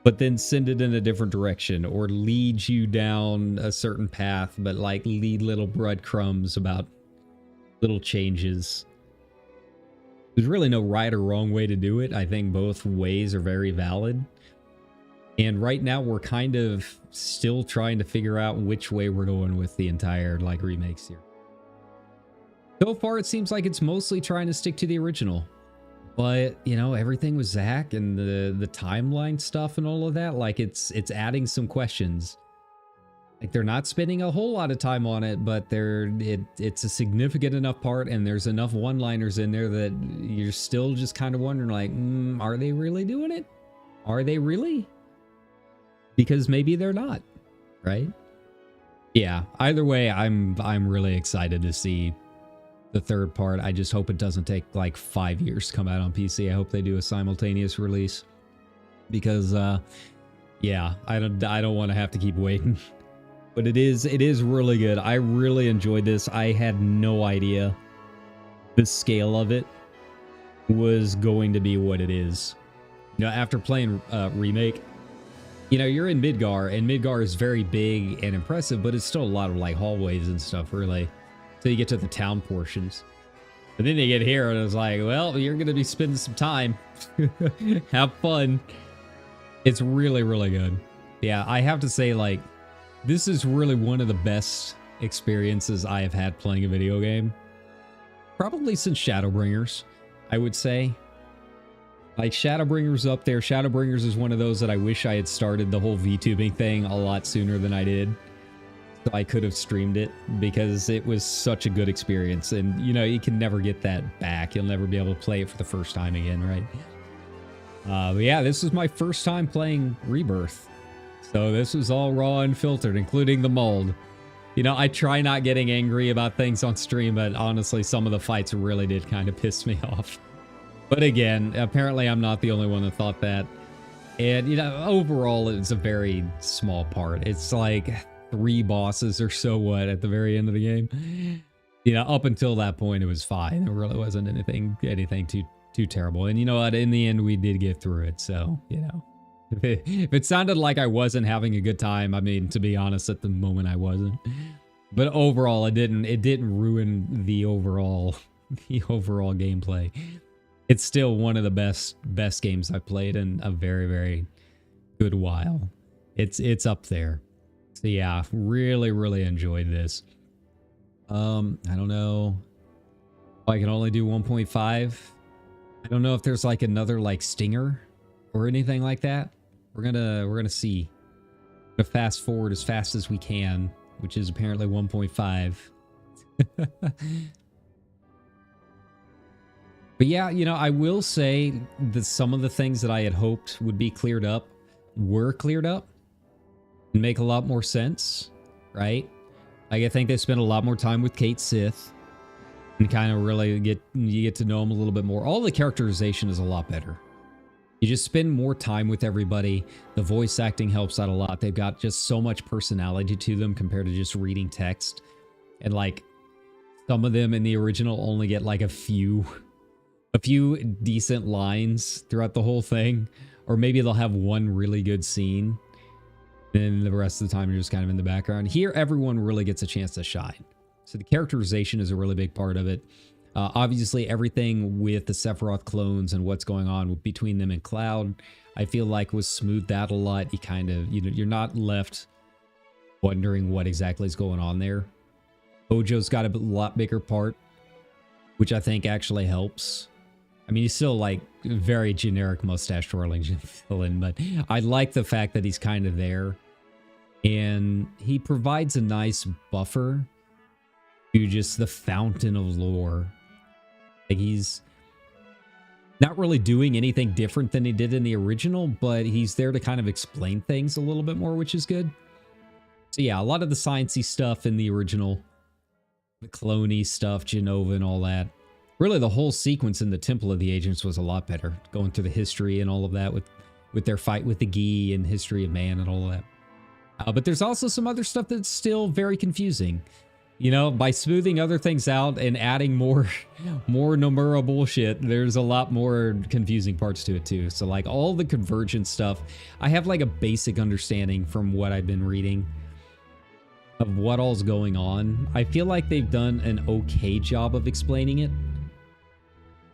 but then send it in a different direction, or lead you down a certain path, but like lead little breadcrumbs about little changes. There's really no right or wrong way to do it. I think both ways are very valid. And right now we're kind of still trying to figure out which way we're going with the entire like remakes here. So far it seems like it's mostly trying to stick to the original. But, you know, everything with Zack and the timeline stuff and all of that, like it's adding some questions. Like, they're not spending a whole lot of time on it, but it's a significant enough part, and there's enough one-liners in there that you're still just kind of wondering, like, are they really doing it? Are they really? Because maybe they're not, right? Yeah, either way, I'm really excited to see the third part. I just hope it doesn't take like 5 years to come out on PC. I hope they do a simultaneous release, because yeah, I don't want to have to keep waiting. But it is really good. I really enjoyed this. I had no idea the scale of it was going to be what it is. You know, after playing Remake, you know, you're in Midgar, and Midgar is very big and impressive, but it's still a lot of like hallways and stuff, really. So you get to the town portions. But then you get here, and it's like, well, you're going to be spending some time. Have fun. It's really, really good. Yeah, I have to say, like, this is really one of the best experiences I have had playing a video game. Probably since Shadowbringers, I would say. Like, Shadowbringers up there. Shadowbringers is one of those that I wish I had started the whole VTubing thing a lot sooner than I did. So I could have streamed it, because it was such a good experience. And, you know, you can never get that back. You'll never be able to play it for the first time again, right? But yeah, this was my first time playing Rebirth. So this was all raw and filtered, including the mold. You know, I try not getting angry about things on stream, but honestly, some of the fights really did kind of piss me off. But again, apparently I'm not the only one that thought that. And, you know, overall, it's a very small part. It's like 3 bosses or so what at the very end of the game. You know, up until that point, it was fine. It really wasn't anything too terrible. And you know what? In the end, we did get through it. So, you know, if it sounded like I wasn't having a good time, I mean, to be honest, at the moment I wasn't. But overall, it didn't ruin the overall gameplay. It's still one of the best games I've played in a very, very good while. It's up there. So yeah, really, really enjoyed this. I don't know. I can only do 1.5. I don't know if there's like another like stinger or anything like that. We're gonna see. I'm gonna fast forward as fast as we can, which is apparently 1.5. But yeah, you know, I will say that some of the things that I had hoped would be cleared up were cleared up and make a lot more sense, right? Like, I think they spent a lot more time with Kate Sith and kind of really you get to know them a little bit more. All the characterization is a lot better. You just spend more time with everybody. The voice acting helps out a lot. They've got just so much personality to them compared to just reading text. And like, some of them in the original only get like a few decent lines throughout the whole thing. Or maybe they'll have one really good scene, and the rest of the time you're just kind of in the background. Here, everyone really gets a chance to shine. So the characterization is a really big part of it. Obviously, everything with the Sephiroth clones and what's going on between them and Cloud, I feel like was smoothed out a lot. You kind of, you're not left wondering what exactly is going on there. Hojo's got a lot bigger part, which I think actually helps. I mean, he's still like very generic mustache twirling villain, but I like the fact that he's kind of there. And he provides a nice buffer to just the fountain of lore. Like, he's not really doing anything different than he did in the original, but he's there to kind of explain things a little bit more, which is good. So yeah, a lot of the sciencey stuff in the original, the clone-y stuff, Genova and all that. Really, the whole sequence in the Temple of the Agents was a lot better, going through the history and all of that with their fight with the Gi and history of man and all of that. But there's also some other stuff that's still very confusing. You know, by smoothing other things out and adding more Nomura bullshit, there's a lot more confusing parts to it too. So like all the convergence stuff, I have like a basic understanding from what I've been reading of what all's going on. I feel like they've done an okay job of explaining it,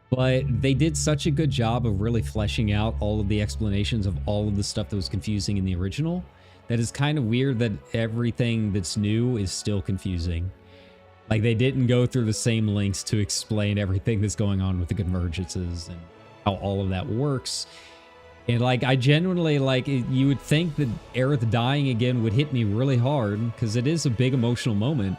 but they did such a good job of really fleshing out all of the explanations of all of the stuff that was confusing in the original that is kind of weird that everything that's new is still confusing. Like, they didn't go through the same links to explain everything that's going on with the convergences and how all of that works. And like, I genuinely, like, you would think that Aerith dying again would hit me really hard because it is a big emotional moment.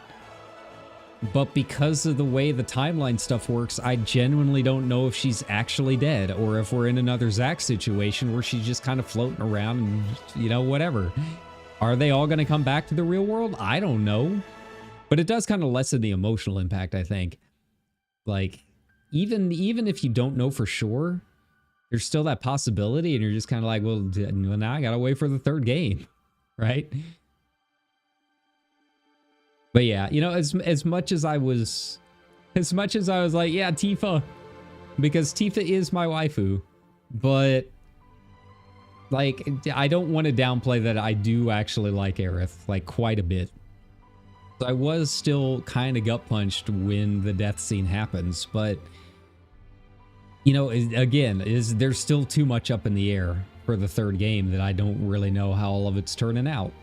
But because of the way the timeline stuff works, I genuinely don't know if she's actually dead or if we're in another Zack situation where she's just kind of floating around and, you know, whatever. Are they all going to come back to the real world? I don't know. But it does kind of lessen the emotional impact, I think. Like, even if you don't know for sure, there's still that possibility, and you're just kind of like, well, now I got to wait for the third game, right? But yeah, you know, as much as I was like, yeah, Tifa, because Tifa is my waifu, but like, I don't want to downplay that I do actually like Aerith, like, quite a bit. So I was still kind of gut punched when the death scene happens, but you know, again, there's still too much up in the air for the third game that I don't really know how all of it's turning out.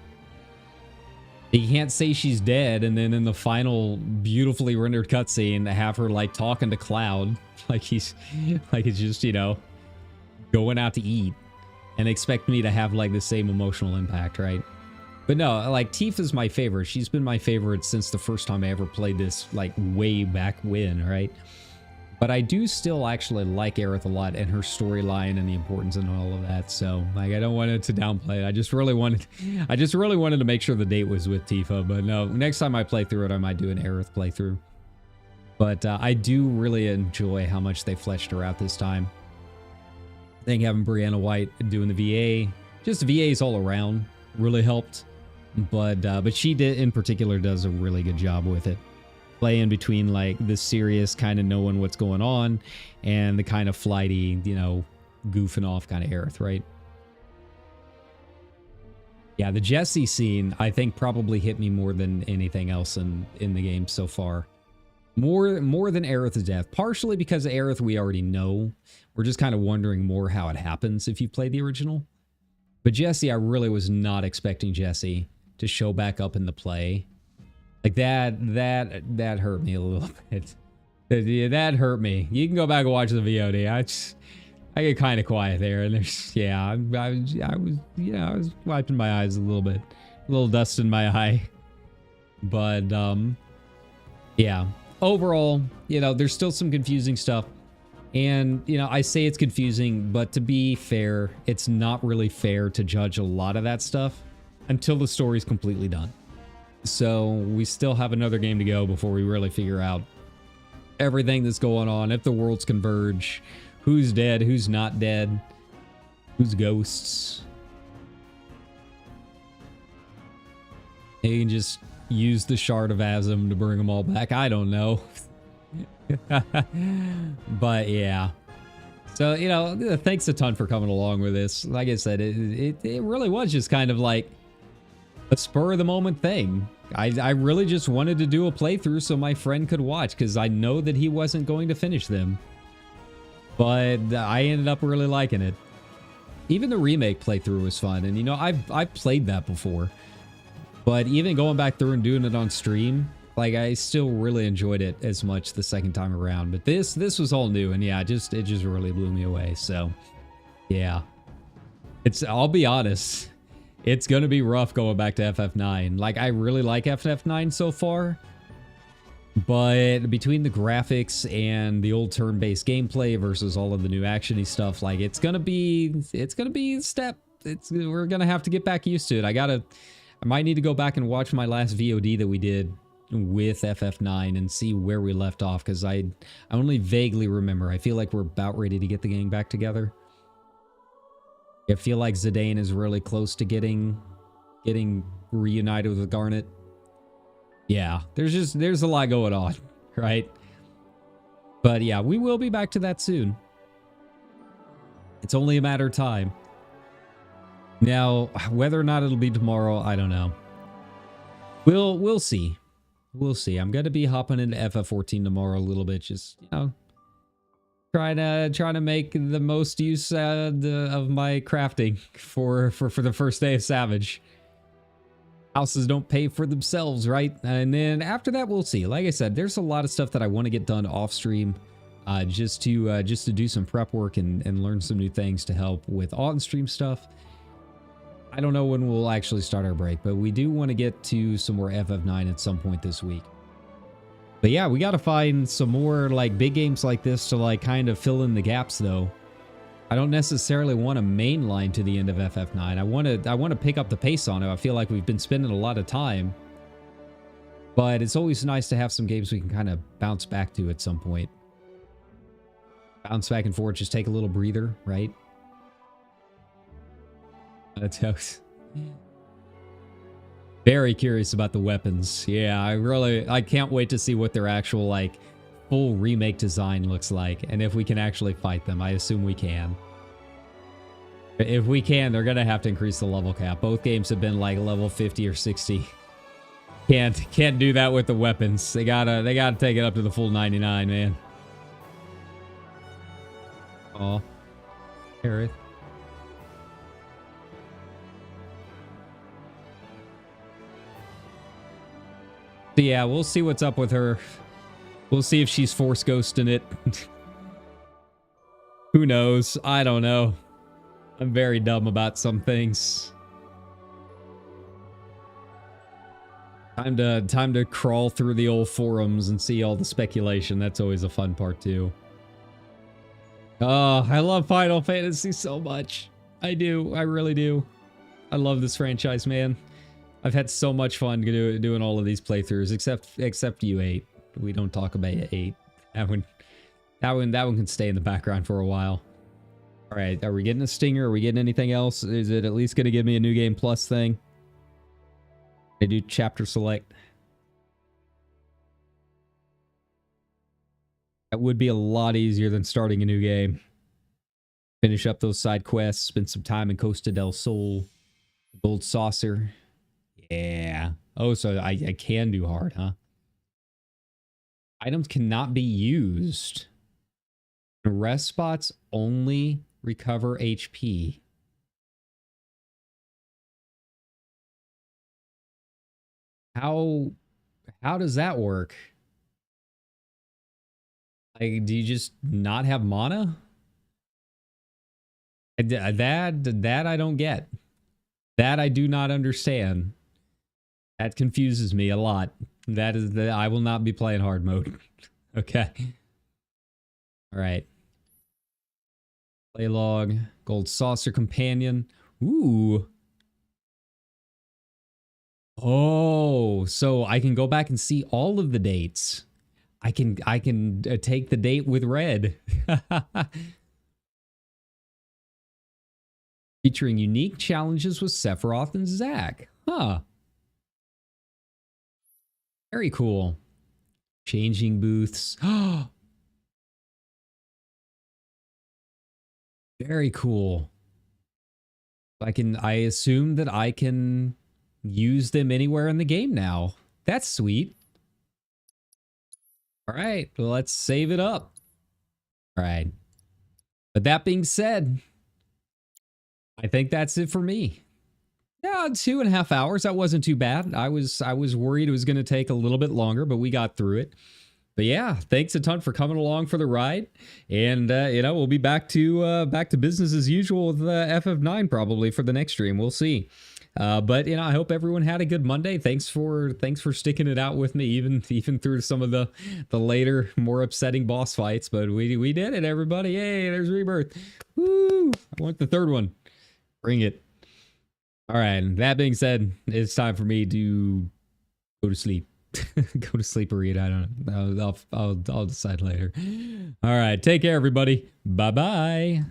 You can't say she's dead and then in the final beautifully rendered cutscene have her like talking to Cloud like it's just, you know, going out to eat and expect me to have like the same emotional impact, right? But no, like, Tifa's my favorite. She's been my favorite since the first time I ever played this, like, way back when, right? But I do still actually like Aerith a lot and her storyline and the importance and all of that. So, like, I don't want it to downplay it. I just really wanted to make sure the date was with Tifa. But no, next time I play through it, I might do an Aerith playthrough. But I do really enjoy how much they fleshed her out this time. I think having Brianna White doing the VA, just the VAs all around, really helped. But she did, in particular, does a really good job with it. Play in between like the serious kind of knowing what's going on and the kind of flighty, you know, goofing off kind of Aerith, right? Yeah, the Jessie scene, I think, probably hit me more than anything else in the game so far. More than Aerith's death. Partially because Aerith we already know. We're just kind of wondering more how it happens if you play the original. But Jessie, I really was not expecting Jessie to show back up in the play. Like that hurt me a little bit. That hurt me. You can go back and watch the VOD. I get kind of quiet there, and there's, yeah, I was wiping my eyes a little bit, a little dust in my eye. But yeah, overall, you know, there's still some confusing stuff. And, you know, I say it's confusing, but to be fair, it's not really fair to judge a lot of that stuff until the story's completely done. So we still have another game to go before we really figure out everything that's going on, if the worlds converge, who's dead, who's not dead, who's ghosts. You can just use the Shard of Azim to bring them all back. I don't know. But yeah. So, you know, thanks a ton for coming along with this. Like I said, it really was just kind of like a spur of the moment thing. I really just wanted to do a playthrough so my friend could watch, because I know that he wasn't going to finish them. But I ended up really liking it. Even the remake playthrough was fun, and you know, I've played that before. But even going back through and doing it on stream, like, I still really enjoyed it as much the second time around. But this was all new, and yeah, it just really blew me away. So, yeah. I'll be honest, it's gonna be rough going back to FF9. Like, I really like FF9 so far, but between the graphics and the old turn-based gameplay versus all of the new actiony stuff, like, it's gonna be a step. We're gonna have to get back used to it. I might need to go back and watch my last VOD that we did with FF9 and see where we left off, because I only vaguely remember. I feel like we're about ready to get the gang back together. I feel like Zidane is really close to getting reunited with Garnet. Yeah, there's a lot going on, right? But yeah, we will be back to that soon. It's only a matter of time. Now, whether or not it'll be tomorrow, I don't know. We'll see. We'll see. I'm gonna be hopping into FF14 tomorrow a little bit, just, you know, trying to make the most use of my crafting for the first day of Savage. Houses don't pay for themselves, right? And then after that, we'll see. Like I said, there's a lot of stuff that I want to get done off stream, just to do some prep work and learn some new things to help with on stream stuff. I don't know when we'll actually start our break, but we do want to get to some more FF9 at some point this week. But yeah, we got to find some more like big games like this to like kind of fill in the gaps, though. I don't necessarily want to mainline to the end of FF9. I want to pick up the pace on it. I feel like we've been spending a lot of time, but it's always nice to have some games we can kind of bounce back to at some point. Bounce back and forth, just take a little breather, right? That's very curious about the weapons. Yeah, I can't wait to see what their actual like full remake design looks like, and if we can actually fight them. I assume we can. If we can, they're gonna have to increase the level cap. Both games have been like level 50 or 60. Can't do that with the weapons. They gotta take it up to the full 99, man. Aw, Aerith. So yeah, we'll see what's up with her. We'll see if she's force ghosting it. Who knows? I don't know. I'm very dumb about some things. Time to crawl through the old forums and see all the speculation. That's always a fun part too. Oh, I love Final Fantasy so much. I do. I really do. I love this franchise, man. I've had so much fun doing all of these playthroughs, except U8. We don't talk about 8. That one can stay in the background for a while. All right, are we getting a stinger? Are we getting anything else? Is it at least going to give me a new game plus thing? I do chapter select. That would be a lot easier than starting a new game. Finish up those side quests, spend some time in Costa del Sol. Gold Saucer. Yeah. Oh, so I can do hard, huh? Items cannot be used. Rest spots only recover HP. How does that work? Like, do you just not have mana? That I don't get. That I do not understand. That confuses me a lot. That is the I will not be playing hard mode. Okay. All right. Play log, gold saucer companion. Ooh. Oh, so I can go back and see all of the dates. I can take the date with red. Featuring unique challenges with Sephiroth and Zack. Huh. Very cool. Changing booths. Very cool. I assume that I can use them anywhere in the game now. That's sweet. All right, well, let's save it up. All right. But that being said, I think that's it for me. Yeah, 2.5 hours. That wasn't too bad. I was worried it was going to take a little bit longer, but we got through it. But yeah, thanks a ton for coming along for the ride. And, you know, we'll be back to business as usual with FF9 probably for the next stream. We'll see. But, you know, I hope everyone had a good Monday. Thanks for sticking it out with me, even through some of the later, more upsetting boss fights. But we did it, everybody. Yay, there's Rebirth. Woo! I want the third one. Bring it. All right, that being said, it's time for me to go to sleep. Go to sleep or eat. I don't know. I'll decide later. All right. Take care, everybody. Bye-bye.